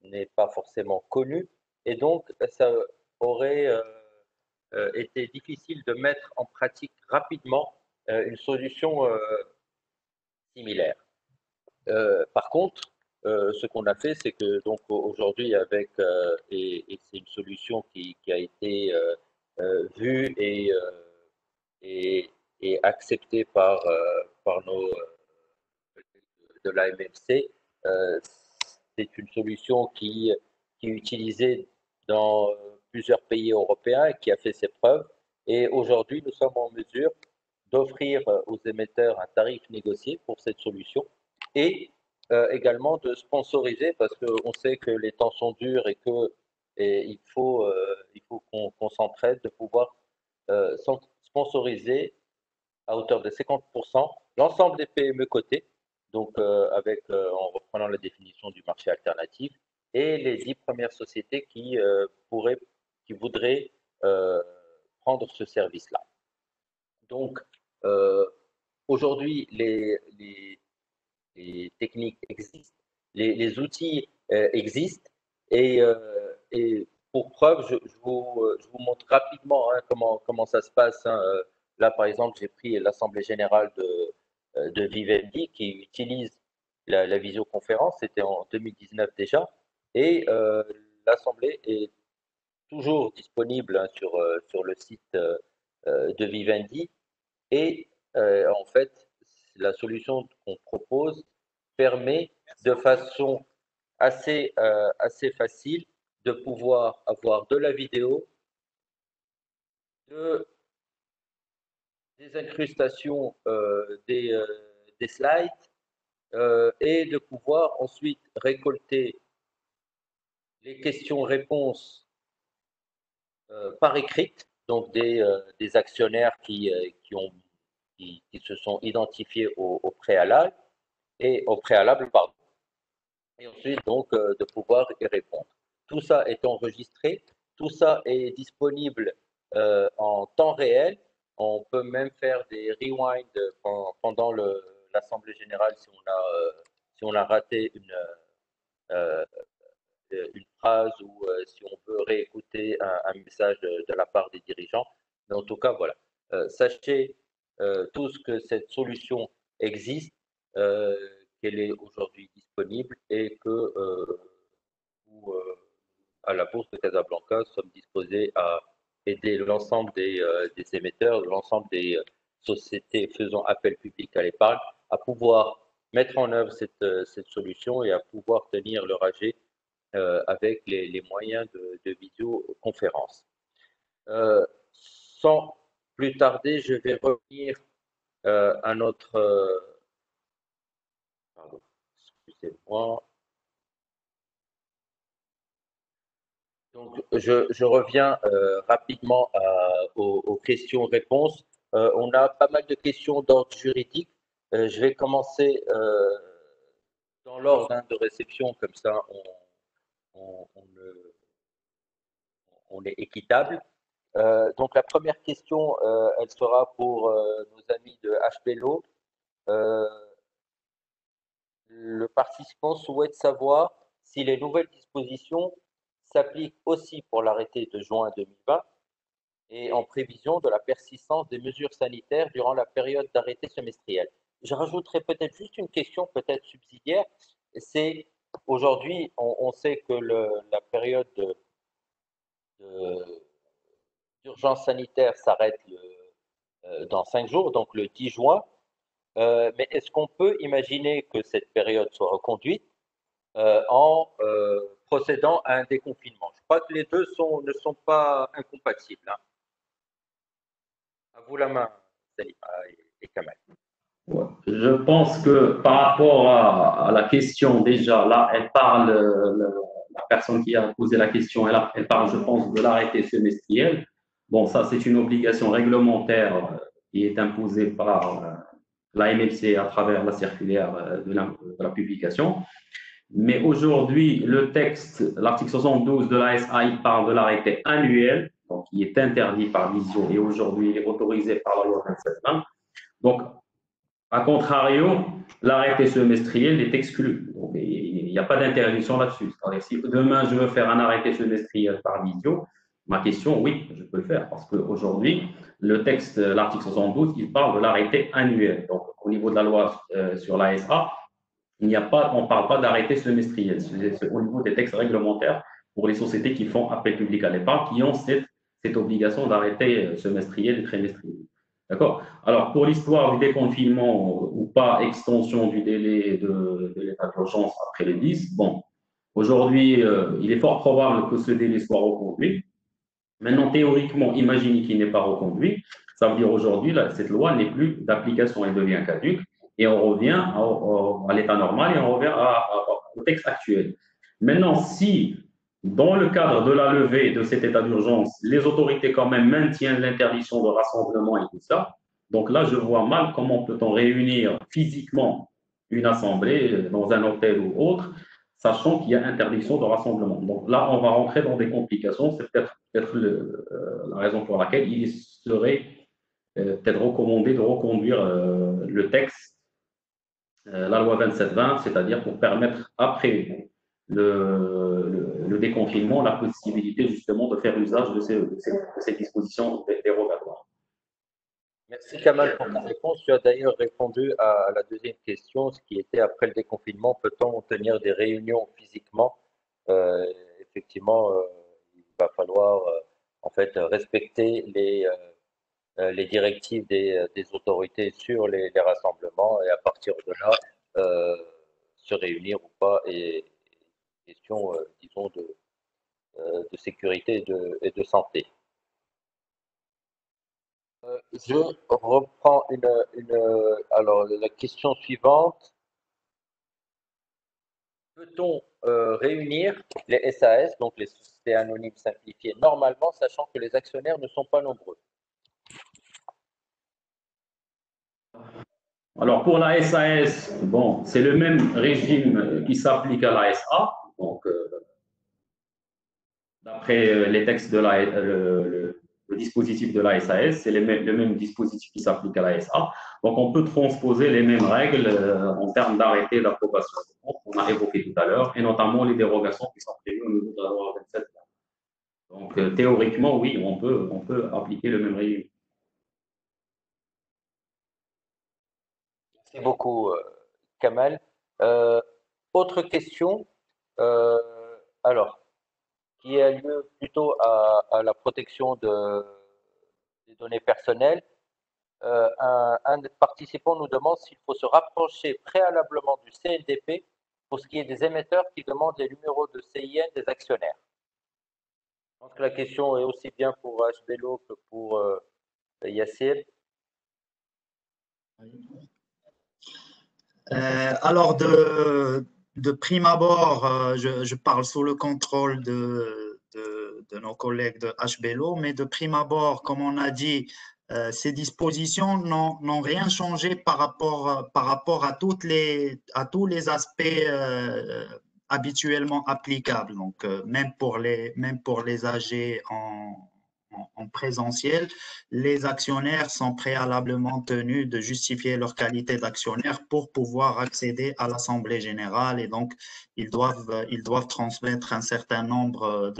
n'est pas forcément connue et donc ça aurait été difficile de mettre en pratique rapidement une solution similaire. Par contre, ce qu'on a fait, c'est que donc aujourd'hui, et c'est une solution qui a été vue et, et acceptée par nos de la MMC, c'est une solution qui est utilisée dans plusieurs pays européens et qui a fait ses preuves. Et aujourd'hui, nous sommes en mesure d'offrir aux émetteurs un tarif négocié pour cette solution et également de sponsoriser parce qu'on sait que les temps sont durs et il faut qu'on s'entraide, de pouvoir sponsoriser à hauteur de 50% l'ensemble des PME cotées, donc en reprenant la définition du marché alternatif, et les 10 premières sociétés qui voudraient prendre ce service-là. Donc, aujourd'hui, les techniques existent, les outils existent, et pour preuve, je vous montre rapidement comment ça se passe. Là, par exemple, j'ai pris l'Assemblée générale de Vivendi qui utilise la visioconférence, c'était en 2019 déjà, et l'Assemblée est toujours disponible sur le site de Vivendi, et en fait, la solution qu'on propose permet de façon assez facile de pouvoir avoir de la vidéo, des incrustations des slides et de pouvoir ensuite récolter les questions-réponses par écrite, donc des actionnaires qui se sont identifiés au préalable, pardon, et ensuite donc de pouvoir y répondre. Tout ça est enregistré, tout ça est disponible en temps réel. On peut même faire des rewinds pendant l'Assemblée générale si on a raté euh, une phrase ou si on veut réécouter un message de la part des dirigeants. Mais en tout cas, voilà. Sachez tous que cette solution existe, qu'elle est aujourd'hui disponible et que nous, à la Bourse de Casablanca, sommes disposés à aider l'ensemble des émetteurs, l'ensemble des sociétés faisant appel public à l'épargne, à pouvoir mettre en œuvre cette solution et à pouvoir tenir leur AG avec les moyens de visioconférence. Sans plus tarder, je vais revenir à notre Excusez-moi. Donc, je reviens rapidement aux questions-réponses. On a pas mal de questions d'ordre juridique. Je vais commencer dans l'ordre de réception, comme ça on, on est équitable. Donc la première question, elle sera pour nos amis de HPLO. Le participant souhaite savoir si les nouvelles dispositions s'appliquent aussi pour l'arrêté de juin 2020 et en prévision de la persistance des mesures sanitaires durant la période d'arrêté semestriel. Je rajouterai peut-être juste une question, peut-être subsidiaire. C'est aujourd'hui, on sait que la période d'urgence sanitaire s'arrête dans 5 jours, donc le 10 juin. Mais est-ce qu'on peut imaginer que cette période soit reconduite en procédant à un déconfinement? Je crois que les deux ne sont pas incompatibles. Hein. À vous la main, Salima et Kamal. Ouais. Je pense que par rapport à la question, déjà, là, elle parle, la personne qui a posé la question, elle parle, je pense, de l'arrêté semestriel. Bon, ça, c'est une obligation réglementaire qui est imposée par la MLC à travers la circulaire de la publication. Mais aujourd'hui, le texte, l'article 72 de l'ASA, il parle de l'arrêté annuel, donc qui est interdit par vision et aujourd'hui, il est autorisé par la loi 2720. Donc, a contrario, l'arrêté semestriel est exclu. Donc, il n'y a pas d'interdiction là-dessus. Si demain, je veux faire un arrêté semestriel par visio, ma question, oui, je peux le faire parce qu'aujourd'hui, le texte, l'article 72, il parle de l'arrêté annuel. Donc, au niveau de la loi sur l'ASA, il n'y a pas, on ne parle pas d'arrêté semestriel. C'est au niveau des textes réglementaires pour les sociétés qui font appel public à l'épargne, qui ont cette obligation d'arrêté semestriel et trimestriel. D'accord? Alors, pour l'histoire du déconfinement ou pas extension du délai de l'état d'urgence après les 10, bon, aujourd'hui, il est fort probable que ce délai soit reconduit. Maintenant, théoriquement, imaginez qu'il n'est pas reconduit. Ça veut dire aujourd'hui, cette loi n'est plus d'application, elle devient caduque et on revient à l'état normal et on revient au texte actuel. Maintenant, si dans le cadre de la levée de cet état d'urgence, les autorités quand même maintiennent l'interdiction de rassemblement et tout ça, donc là, je vois mal comment peut-on réunir physiquement une assemblée dans un hôtel ou autre, sachant qu'il y a interdiction de rassemblement. Donc là, on va rentrer dans des complications. C'est peut-être la raison pour laquelle il serait peut-être recommandé de reconduire le texte, la loi 2720, c'est-à-dire pour permettre, après le déconfinement, la possibilité justement de faire usage de ces dispositions dérogatoires. Merci Kamal pour ta réponse. Tu as d'ailleurs répondu à la deuxième question, ce qui était après le déconfinement, peut-on tenir des réunions physiquement? Effectivement, il va falloir en fait respecter les directives des autorités sur les rassemblements et à partir de là, se réunir ou pas est une question, disons, de sécurité et de santé. Je reprends alors la question suivante. Peut-on réunir les SAS, donc les sociétés anonymes simplifiées, normalement, sachant que les actionnaires ne sont pas nombreux? Alors pour la SAS, bon, c'est le même régime qui s'applique à la SA. Donc, d'après les textes de le dispositif de la SAS, c'est le même dispositif qui s'applique à la SA. Donc, on peut transposer les mêmes règles en termes d'arrêté d'approbation qu'on a évoqué tout à l'heure, et notamment les dérogations qui sont prévues au niveau de la loi 27. Donc, théoriquement, oui, on peut appliquer le même régime. Merci beaucoup, Kamal. Autre question, alors, qui a lieu plutôt à la protection des données personnelles. Un des participants nous demande s'il faut se rapprocher préalablement du CNDP pour ce qui est des émetteurs qui demandent les numéros de CIN des actionnaires. Je pense que la question est aussi bien pour HBLO que pour Yassir. Alors, de prime abord, je parle sous le contrôle de nos collègues de HBLO, mais de prime abord, comme on a dit, ces dispositions n'ont rien changé par rapport à tous les aspects habituellement applicables. Donc, même pour les AG en présentiel, les actionnaires sont préalablement tenus de justifier leur qualité d'actionnaire pour pouvoir accéder à l'Assemblée générale et donc ils doivent transmettre un certain nombre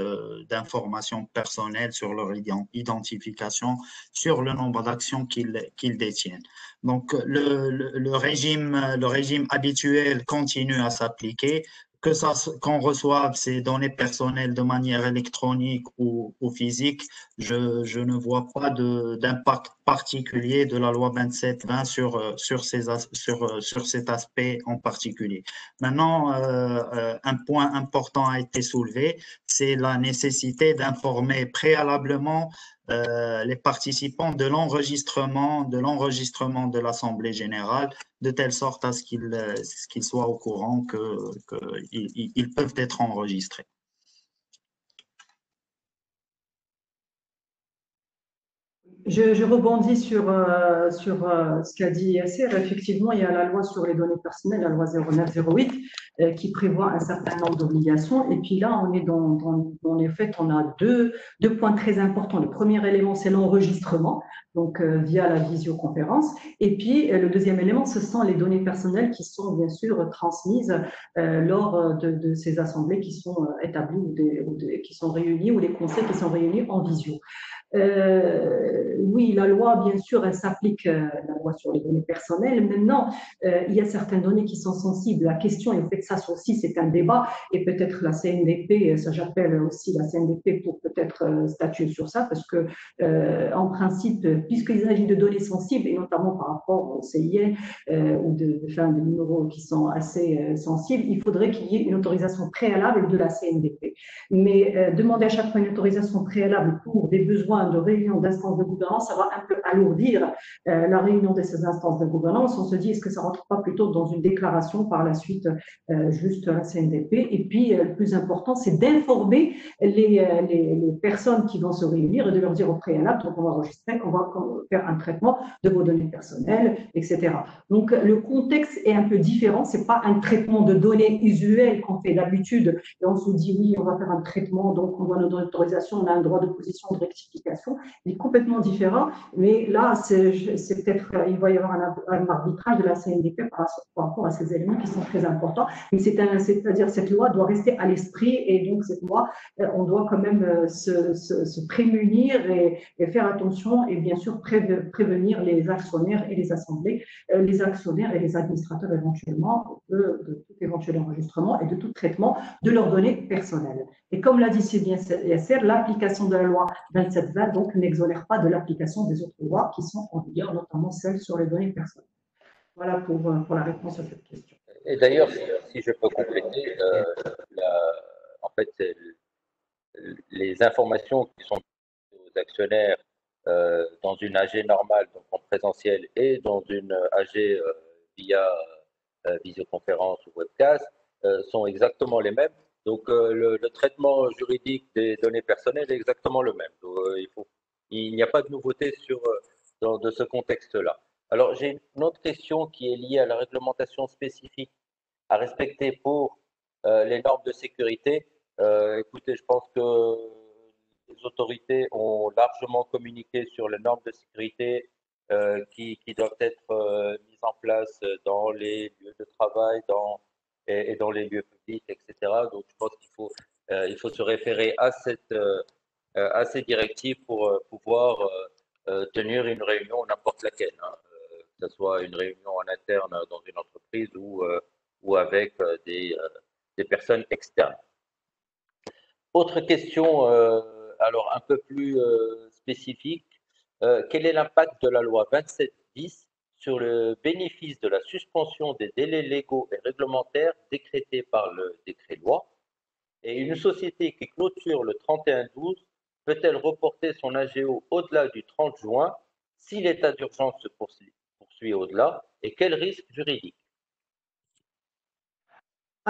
d'informations personnelles sur leur identification, sur le nombre d'actions qu'ils détiennent. Donc le régime habituel continue à s'appliquer. Qu'on reçoive ces données personnelles de manière électronique ou physique, je ne vois pas d'impact particulier de la loi 27/20 sur cet aspect en particulier. Maintenant, un point important a été soulevé, c'est la nécessité d'informer préalablement les participants de l'enregistrement de l'Assemblée générale, de telle sorte à ce qu'ils soient au courant qu'ils peuvent être enregistrés. Je rebondis sur ce qu'a dit Yasser. Effectivement, il y a la loi sur les données personnelles, la loi 0908, qui prévoit un certain nombre d'obligations. Et puis là, on est dans les faits, on a deux points très importants. Le premier élément, c'est l'enregistrement, donc via la visioconférence. Et puis, le deuxième élément, ce sont les données personnelles qui sont bien sûr transmises lors de ces assemblées qui sont établies ou qui sont réunies, ou les conseils qui sont réunis en visio. Oui, la loi, bien sûr, elle s'applique, la loi sur les données personnelles. Maintenant, il y a certaines données qui sont sensibles. La question, et en fait, ça aussi, c'est un débat, et peut-être la CNDP, ça j'appelle aussi la CNDP pour peut-être statuer sur ça, parce que, en principe, puisqu'il s'agit de données sensibles, et notamment par rapport au CIE, ou de numéros qui sont assez sensibles, il faudrait qu'il y ait une autorisation préalable de la CNDP. Mais demander à chaque fois une autorisation préalable pour des besoins de réunion d'instances de gouvernance, ça va un peu alourdir la réunion de ces instances de gouvernance. On se dit, est-ce que ça ne rentre pas plutôt dans une déclaration par la suite, juste à la CNDP? Et puis, le plus important, c'est d'informer les personnes qui vont se réunir et de leur dire au préalable, donc on va enregistrer, qu'on va faire un traitement de vos données personnelles, etc. Donc, le contexte est un peu différent. Ce n'est pas un traitement de données usuel qu'on fait d'habitude et on se dit, oui, on va faire un traitement, donc on doit notre autorisation, on a un droit de position, de rectification. Il est complètement différent, mais là, c'est peut-être, il va y avoir un arbitrage de la CNDP par rapport à ces éléments qui sont très importants. Mais c'est-à-dire cette loi doit rester à l'esprit et donc cette loi, on doit quand même se prémunir et faire attention et bien sûr prévenir les actionnaires et les assemblées, les actionnaires et les administrateurs éventuellement de tout éventuel enregistrement et de tout traitement de leurs données personnelles. Et comme l'a dit si bien Yasser, l'application de la loi 27/20 donc n'exonère pas de l'application des autres lois qui sont en vigueur, notamment celles sur les données personnelles. Voilà pour la réponse à cette question. Et d'ailleurs, si je peux compléter, en fait, les informations qui sont aux actionnaires dans une AG normale, donc en présentiel, et dans une AG via visioconférence ou webcast, sont exactement les mêmes. Donc, le traitement juridique des données personnelles est exactement le même. Donc, il n'y a pas de nouveauté de ce contexte-là. Alors, j'ai une autre question qui est liée à la réglementation spécifique à respecter pour les normes de sécurité. Écoutez, je pense que les autorités ont largement communiqué sur les normes de sécurité qui doivent être mises en place dans les lieux de travail et dans les lieux publics, etc. Donc, je pense qu'il faut se référer à ces directives pour pouvoir tenir une réunion, n'importe laquelle, hein, que ce soit une réunion en interne dans une entreprise ou avec des personnes externes. Autre question, alors un peu plus spécifique, quel est l'impact de la loi 27/10 sur le bénéfice de la suspension des délais légaux et réglementaires décrétés par le décret-loi? Et une société qui clôture le 31/12 peut-elle reporter son AGO au-delà du 30 juin si l'état d'urgence se poursuit au-delà? Et quel risque juridique?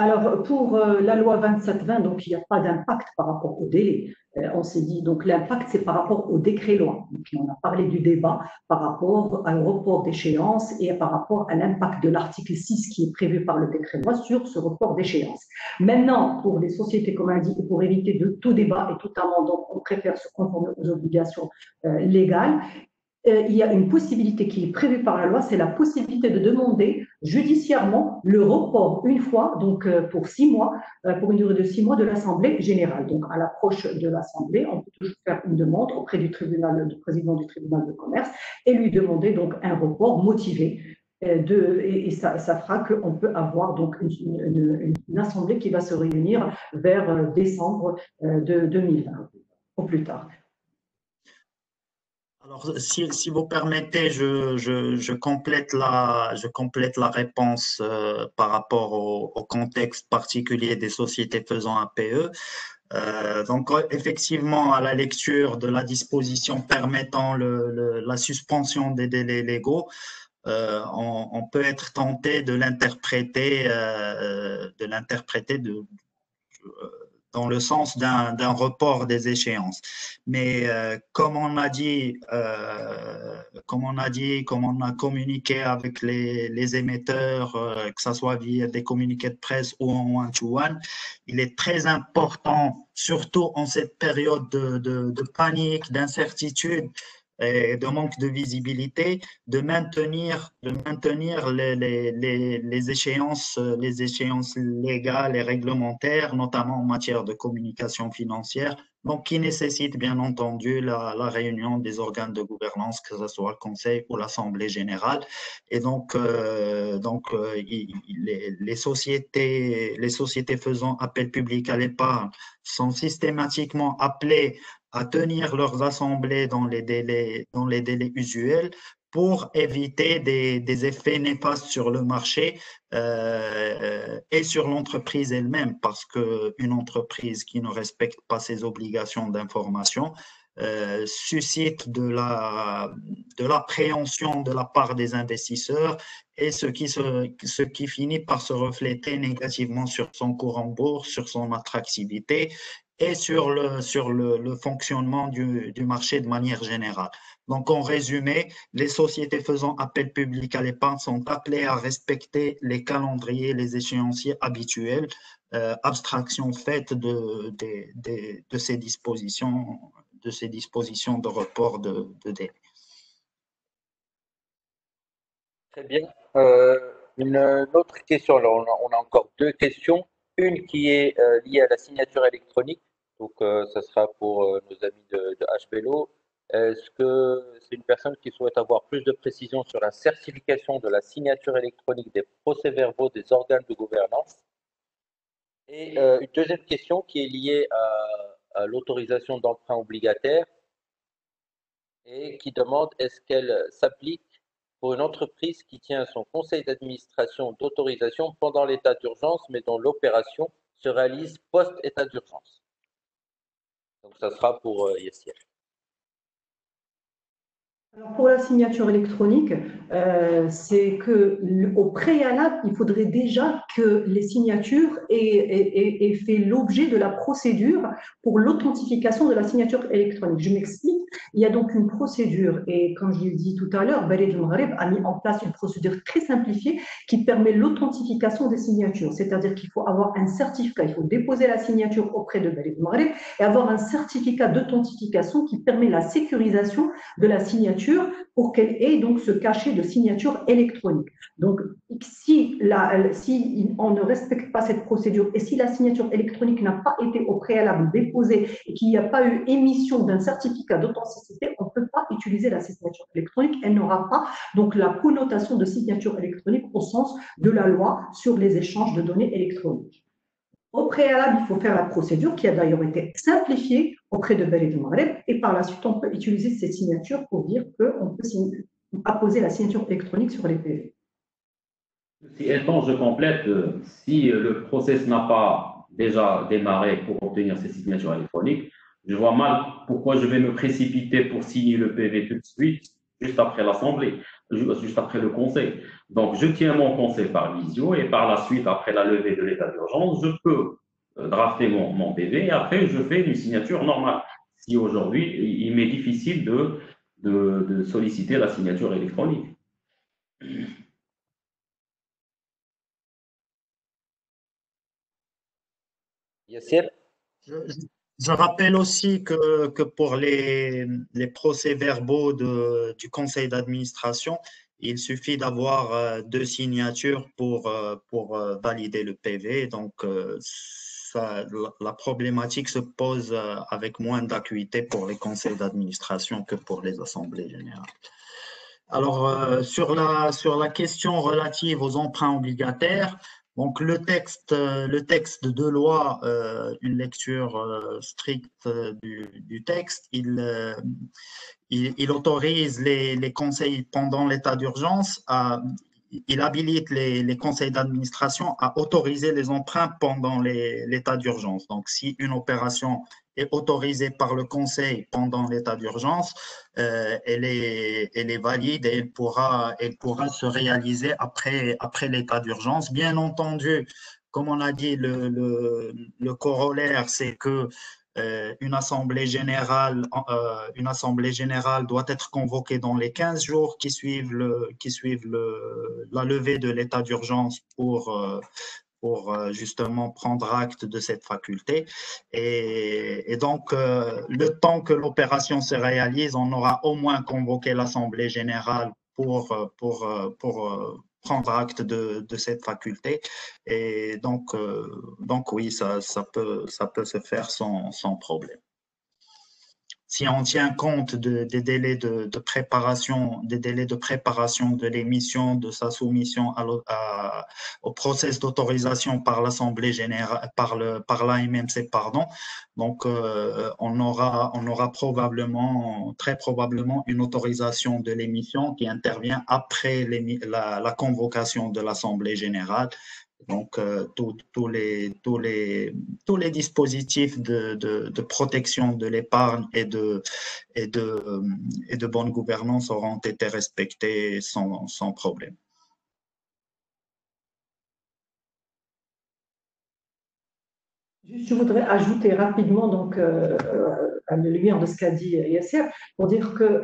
Alors, pour la loi 2720, donc il n'y a pas d'impact par rapport au délai. On s'est dit, donc l'impact, c'est par rapport au décret-loi. Donc, on a parlé du débat par rapport au report d'échéance et par rapport à l'impact de l'article 6 qui est prévu par le décret-loi sur ce report d'échéance. Maintenant, pour les sociétés, comme on dit, et pour éviter de tout débat et tout amendement, donc on préfère se conformer aux obligations légales. Il y a une possibilité qui est prévue par la loi, c'est la possibilité de demander judiciairement le report une fois, donc pour 6 mois, pour une durée de 6 mois de l'Assemblée générale. Donc à l'approche de l'Assemblée, on peut toujours faire une demande auprès du président du tribunal de commerce et lui demander donc un report motivé. Et ça fera qu'on peut avoir donc une assemblée qui va se réunir vers décembre de 2020, au plus tard. Alors, si vous permettez, je complète la réponse par rapport au contexte particulier des sociétés faisant APE. Donc, effectivement, à la lecture de la disposition permettant la suspension des délais légaux, on peut être tenté de l'interpréter dans le sens d'un report des échéances. Mais comme on a communiqué avec les émetteurs, que ce soit via des communiqués de presse ou en one-to-one, il est très important, surtout en cette période de panique, d'incertitude et de manque de visibilité, de maintenir les échéances légales et réglementaires, notamment en matière de communication financière, donc qui nécessitent bien entendu la réunion des organes de gouvernance, que ce soit le Conseil ou l'Assemblée générale. Et donc, les sociétés faisant appel public à l'épargne sont systématiquement appelées à tenir leurs assemblées dans les délais usuels pour éviter des effets néfastes sur le marché et sur l'entreprise elle-même, parce qu'une entreprise qui ne respecte pas ses obligations d'information suscite de l'appréhension de la part des investisseurs et ce qui finit par se refléter négativement sur son cours en bourse, sur son attractivité et sur le fonctionnement du marché de manière générale. Donc, en résumé, les sociétés faisant appel public à l'épargne sont appelées à respecter les calendriers, les échéanciers habituels, abstraction faite de ces dispositions de report de délai. Très bien. Une autre question. Alors, on a encore deux questions. Une qui est liée à la signature électronique. Donc, ça sera pour nos amis de HPLO. Est-ce que c'est une personne qui souhaite avoir plus de précisions sur la certification de la signature électronique des procès-verbaux des organes de gouvernance? Et une deuxième question qui est liée à l'autorisation d'emprunt obligataire et qui demande est-ce qu'elle s'applique pour une entreprise qui tient son conseil d'administration d'autorisation pendant l'état d'urgence, mais dont l'opération se réalise post-état d'urgence. Donc, ça sera pour Yassir. Alors pour la signature électronique, c'est qu'au préalable, il faudrait déjà que les signatures aient fait l'objet de la procédure pour l'authentification de la signature électronique. Je m'explique. Il y a donc une procédure et comme je l'ai dit tout à l'heure, Baled Maghreb a mis en place une procédure très simplifiée qui permet l'authentification des signatures. C'est-à-dire qu'il faut avoir un certificat, il faut déposer la signature auprès de Baled Maghreb et avoir un certificat d'authentification qui permet la sécurisation de la signature pour qu'elle ait donc ce cachet de signature électronique. Donc, si on ne respecte pas cette procédure et si la signature électronique n'a pas été au préalable déposée et qu'il n'y a pas eu émission d'un certificat d'authenticité, on ne peut pas utiliser la signature électronique. Elle n'aura pas donc la connotation de signature électronique au sens de la loi sur les échanges de données électroniques. Au préalable, il faut faire la procédure qui a d'ailleurs été simplifiée auprès de Baled Maghreb et par la suite, on peut utiliser ces signatures pour dire qu'on peut apposer la signature électronique sur les PV. Si étant, je complète, si le process n'a pas déjà démarré pour obtenir ces signatures électroniques, je vois mal pourquoi je vais me précipiter pour signer le PV tout de suite juste après l'Assemblée, juste après le Conseil. Donc, je tiens mon Conseil par visio et par la suite, après la levée de l'état d'urgence, je peux drafter mon PV et après, je fais une signature normale. Si aujourd'hui, il m'est difficile de solliciter la signature électronique. Yassir? Je, je rappelle aussi que pour les procès-verbaux du conseil d'administration, il suffit d'avoir deux signatures pour valider le PV. Donc, la problématique se pose avec moins d'acuité pour les conseils d'administration que pour les assemblées générales. Alors, sur la question relative aux emprunts obligataires, donc le texte de loi, une lecture stricte du texte, il autorise les conseils pendant l'état d'urgence il habilite les conseils d'administration à autoriser les emprunts pendant l'état d'urgence. Donc, si une opération est autorisée par le conseil pendant l'état d'urgence, elle est valide et elle pourra se réaliser après l'état d'urgence. Bien entendu, comme on a dit, le corollaire, c'est que une assemblée générale doit être convoquée dans les 15 jours qui suivent la levée de l'état d'urgence pour justement prendre acte de cette faculté. Et donc, le temps que l'opération se réalise, on aura au moins convoqué l'Assemblée générale pour prendre acte de cette faculté. Et donc oui, ça peut se faire sans problème. Si on tient compte des délais de préparation, de l'émission, de sa soumission au process d'autorisation par l'Assemblée générale, par l'AMMC, pardon. Donc, on aura très probablement une autorisation de l'émission qui intervient après la convocation de l'Assemblée générale. Donc, tous les dispositifs de protection de l'épargne et de bonne gouvernance auront été respectés sans problème. Je voudrais ajouter rapidement, donc, à la lumière de ce qu'a dit Yasser, pour dire que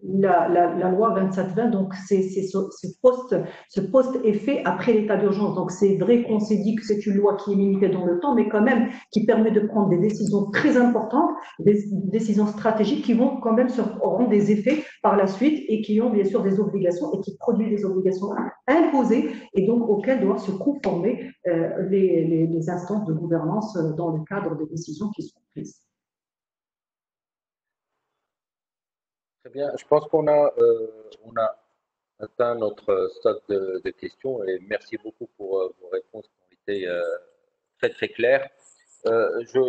la loi 2720, donc, ce poste est fait après l'état d'urgence. Donc, c'est vrai qu'on s'est dit que c'est une loi qui est limitée dans le temps, mais quand même qui permet de prendre des décisions très importantes, des décisions stratégiques qui vont quand même auront des effets par la suite et qui ont bien sûr des obligations et qui produisent des obligations imposées et donc auxquelles doivent se conformer les instances de gouvernance dans le cadre des décisions qui sont prises. Très bien. Je pense qu'on on a atteint notre stade de questions et merci beaucoup pour vos réponses qui ont été très très claires. Je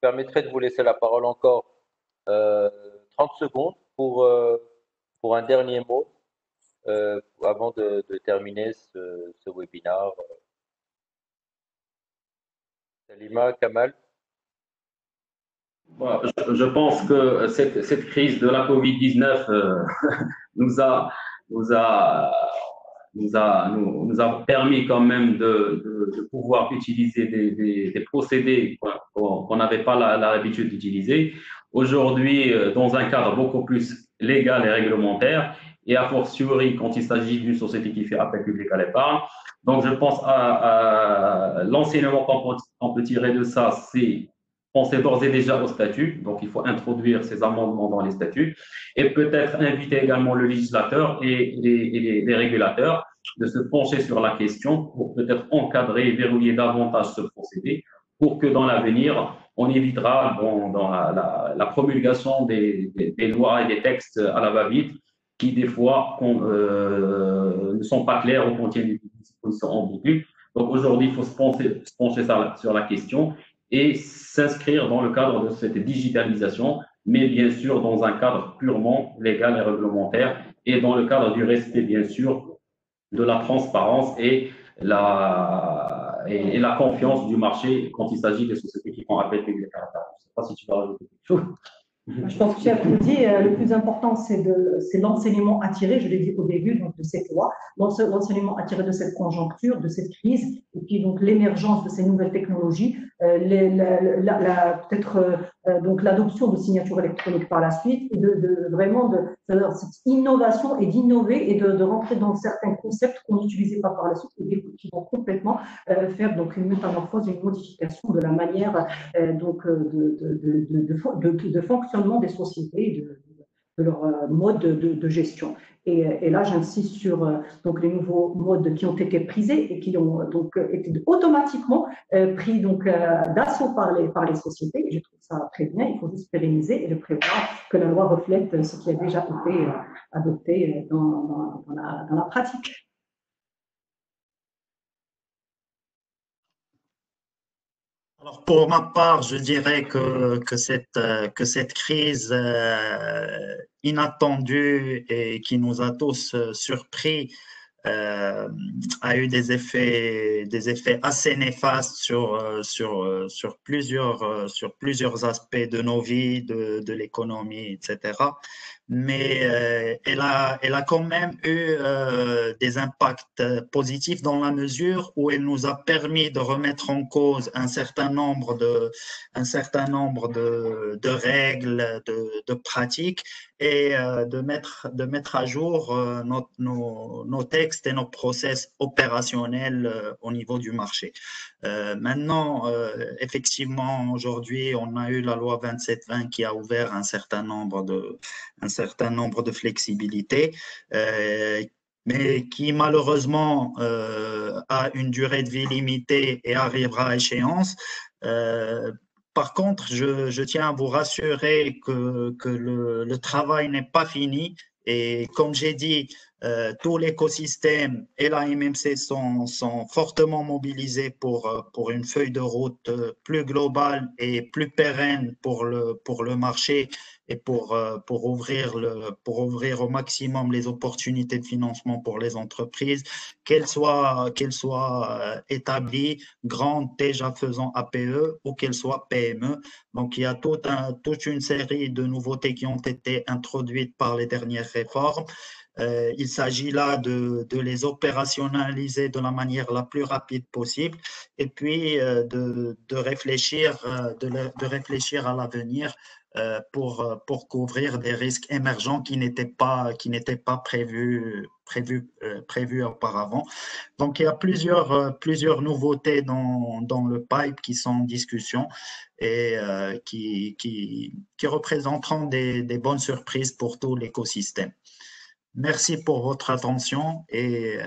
permettrai de vous laisser la parole encore 30 secondes pour un dernier mot avant de terminer ce webinaire. Salima, Kamal. Bon, je pense que cette crise de la Covid-19 nous a permis quand même de pouvoir utiliser des procédés qu'on n'avait pas l'habitude d'utiliser. Aujourd'hui, dans un cadre beaucoup plus légal et réglementaire, et a fortiori quand il s'agit d'une société qui fait appel public à l'épargne. Donc, je pense à l'enseignement qu'on peut tirer de ça, c'est penser d'ores et déjà au statut. Donc, il faut introduire ces amendements dans les statuts et peut-être inviter également le législateur et les régulateurs de se pencher sur la question pour peut-être encadrer et verrouiller davantage ce procédé pour que dans l'avenir, on évitera dans la promulgation des lois et des textes à la va-vite qui, des fois, ne sont pas clairs ou contiennent des dispositions ambiguës. Donc, aujourd'hui, il faut se pencher sur la question et s'inscrire dans le cadre de cette digitalisation, mais bien sûr dans un cadre purement légal et réglementaire et dans le cadre du respect, bien sûr, de la transparence et la confiance du marché quand il s'agit des sociétés qui font appel public à la. Je ne sais pas si tu vas rajouter quelque chose. Je pense que tu as tout dit. Le plus important, c'est l'enseignement à tirer, je l'ai dit au début, donc, de cette loi, l'enseignement à tirer de cette conjoncture, de cette crise, et puis donc l'émergence de ces nouvelles technologies, peut-être donc l'adoption de signatures électroniques par la suite, et vraiment cette innovation et d'innover et de rentrer dans certains concepts qu'on n'utilisait pas par la suite et qui vont complètement faire donc une métamorphose, une modification de la manière donc de fonctionnement des sociétés, de leur mode de gestion. Et là, j'insiste sur donc les nouveaux modes qui ont été prisés et qui ont donc été automatiquement pris donc d'assaut par les sociétés. Et je trouve ça très bien. Il faut juste pérenniser et de prévoir que la loi reflète ce qui a déjà été adopté dans la pratique. Alors pour ma part, je dirais que cette crise inattendue et qui nous a tous surpris a eu des effets assez néfastes sur plusieurs aspects de nos vies, de l'économie, etc. Mais elle a quand même eu des impacts positifs dans la mesure où elle nous a permis de remettre en cause un certain nombre de règles, de pratiques et de mettre à jour nos textes et nos process opérationnels au niveau du marché. Maintenant, effectivement, aujourd'hui, on a eu la loi 2720 qui a ouvert un certain nombre de flexibilités, mais qui malheureusement a une durée de vie limitée et arrivera à échéance. Par contre, je tiens à vous rassurer que le travail n'est pas fini et comme j'ai dit, tout l'écosystème et la MMC sont fortement mobilisés pour une feuille de route plus globale et plus pérenne pour le marché et pour ouvrir au maximum les opportunités de financement pour les entreprises, qu'elles soient établies, grandes déjà faisant APE ou qu'elles soient PME. Donc, il y a toute une série de nouveautés qui ont été introduites par les dernières réformes. Il s'agit là de les opérationnaliser de la manière la plus rapide possible et puis de réfléchir à l'avenir pour couvrir des risques émergents qui n'étaient pas prévus auparavant. Donc, il y a plusieurs nouveautés dans le pipe qui sont en discussion et qui représenteront des bonnes surprises pour tout l'écosystème. Merci pour votre attention et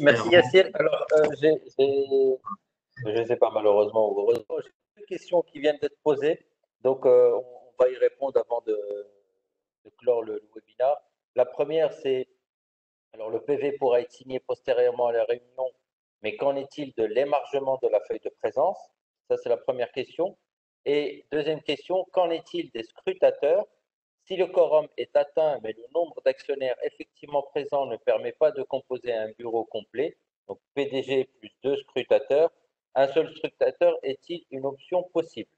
merci Yassir. Alors, je ne sais pas malheureusement ou heureusement, j'ai deux questions qui viennent d'être posées. Donc, on va y répondre avant de clore le webinaire. La première, c'est, alors le PV pourra être signé postérieurement à la réunion, mais qu'en est-il de l'émargement de la feuille de présence? Ça, c'est la première question. Et deuxième question, qu'en est-il des scrutateurs? Si le quorum est atteint, mais le nombre d'actionnaires effectivement présents ne permet pas de composer un bureau complet, donc PDG plus 2 scrutateurs, un seul scrutateur est-il une option possible?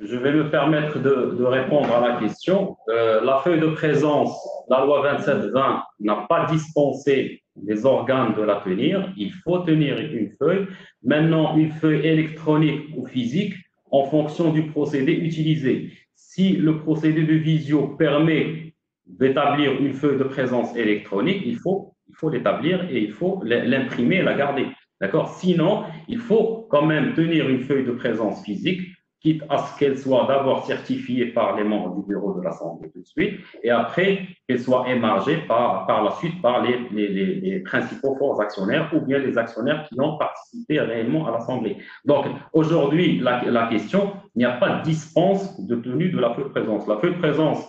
Je vais me permettre de répondre à la question. La feuille de présence, la loi 2720 n'a pas dispensé les organes de la tenir. Il faut tenir une feuille. Maintenant, une feuille électronique ou physique en fonction du procédé utilisé. Si le procédé de visio permet d'établir une feuille de présence électronique, il faut l'établir et il faut l'imprimer et la garder. D'accord? Sinon, il faut quand même tenir une feuille de présence physique, quitte à ce qu'elle soit d'abord certifiée par les membres du bureau de l'Assemblée tout de suite, et après qu'elle soit émargée par la suite par les principaux forts actionnaires ou bien les actionnaires qui ont participé réellement à l'Assemblée. Donc, aujourd'hui, la question, il n'y a pas de dispense de tenue de la feuille de présence. La feuille de présence,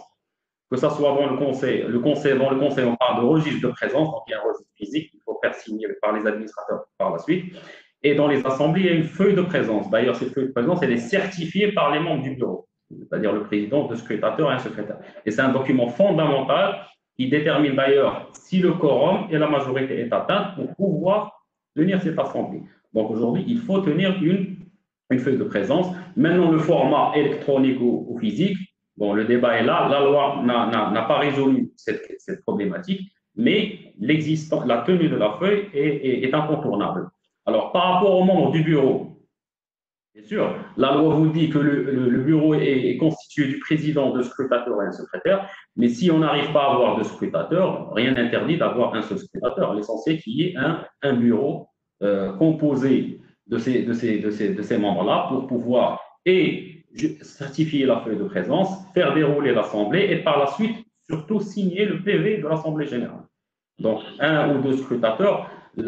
que ce soit dans le conseil, dans le conseil, on parle de registre de présence, donc il y a un registre physique qu'il faut faire signer par les administrateurs par la suite. Et dans les assemblées, il y a une feuille de présence. D'ailleurs, cette feuille de présence, elle est certifiée par les membres du bureau, c'est-à-dire le président, le scrutateur et un secrétaire. Et c'est un document fondamental qui détermine d'ailleurs si le quorum et la majorité est atteinte pour pouvoir tenir cette assemblée. Donc aujourd'hui, il faut tenir une une feuille de présence. Maintenant, le format électronique ou physique, bon, le débat est là. La loi n'a pas résolu cette problématique, mais la tenue de la feuille est incontournable. Alors, par rapport aux membres du bureau, bien sûr, la loi vous dit que le bureau est constitué du président, de scrutateur et un secrétaire, mais si on n'arrive pas à avoir de scrutateur, rien n'interdit d'avoir un seul scrutateur. L'essentiel qu'il y ait un bureau composé de ces membres-là pour pouvoir certifier la feuille de présence, faire dérouler l'Assemblée et par la suite, surtout, signer le PV de l'Assemblée générale. Donc, un ou deux scrutateurs, il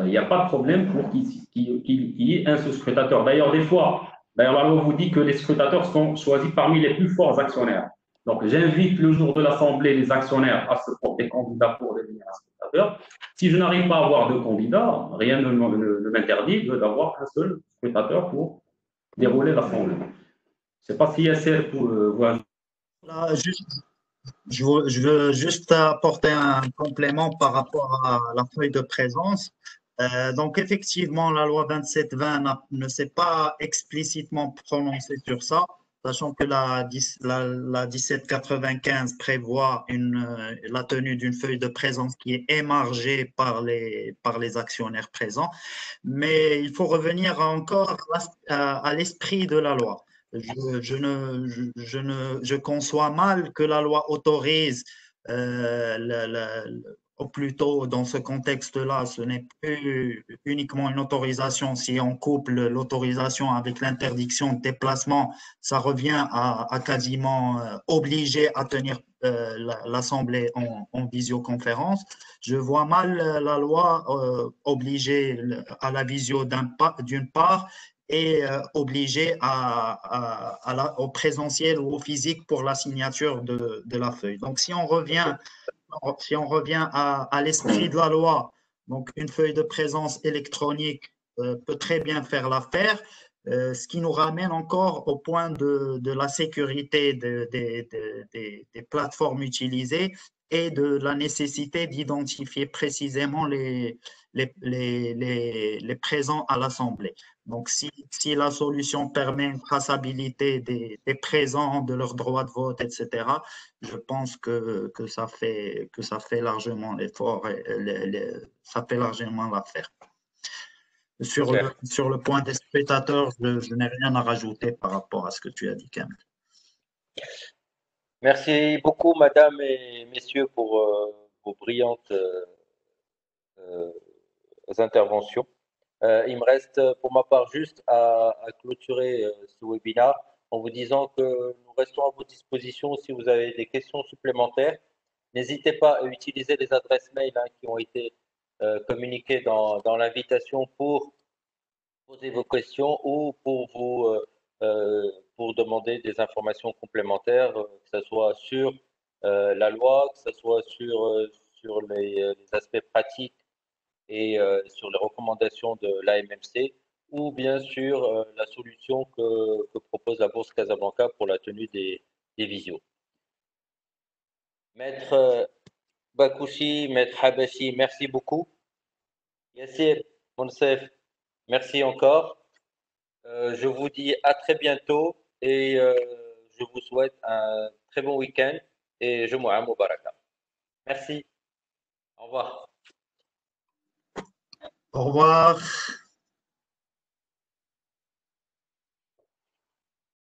n'y a pas de problème pour qu'il y ait un seul scrutateur. D'ailleurs, la loi vous dit que les scrutateurs sont choisis parmi les plus forts actionnaires. Donc, j'invite le jour de l'Assemblée les actionnaires à se porter candidats pour devenir un scrutateur. Si je n'arrive pas à avoir deux candidats, rien ne m'interdit d'avoir un seul scrutateur pour dérouler l'Assemblée. Je ne sais pas si SR pour vous. Je veux juste apporter un complément par rapport à la feuille de présence. Donc, effectivement, la loi 2720 ne s'est pas explicitement prononcée sur ça, sachant que la 1795 prévoit la tenue d'une feuille de présence qui est émargée par les actionnaires présents. Mais il faut revenir encore à l'esprit de la loi. Je conçois mal que la loi autorise, ou plutôt dans ce contexte-là, ce n'est plus uniquement une autorisation. Si on couple l'autorisation avec l'interdiction de déplacement, ça revient à quasiment obliger à tenir l'Assemblée en visioconférence. Je vois mal la loi obliger à la visio d'une part et obligé au présentiel ou au physique pour la signature de la feuille. Donc, si on revient à l'esprit de la loi, donc une feuille de présence électronique peut très bien faire l'affaire, ce qui nous ramène encore au point de la sécurité des plateformes utilisées et de la nécessité d'identifier précisément les présents à l'Assemblée. Donc, si la solution permet une traçabilité des présents, de leurs droits de vote, etc., je pense que ça fait largement l'effort et ça fait largement l'affaire. Sur le point des spectateurs, je n'ai rien à rajouter par rapport à ce que tu as dit, Kamel. Merci beaucoup, madame et messieurs, pour vos brillantes interventions. Il me reste pour ma part juste à clôturer ce webinaire en vous disant que nous restons à votre disposition si vous avez des questions supplémentaires. N'hésitez pas à utiliser les adresses mail qui ont été communiquées dans l'invitation pour poser vos questions ou pour demander des informations complémentaires, que ce soit sur la loi, que ce soit sur les aspects pratiques et sur les recommandations de l'AMMC, ou bien sûr la solution que propose la Bourse Casablanca pour la tenue des visios. Maître Bakouchi, Maître Habashi, merci beaucoup. Yassir, Monsef, merci encore. Je vous dis à très bientôt et je vous souhaite un très bon week-end et je Jumu'ah Mubaraka. Merci. Au revoir. Au revoir.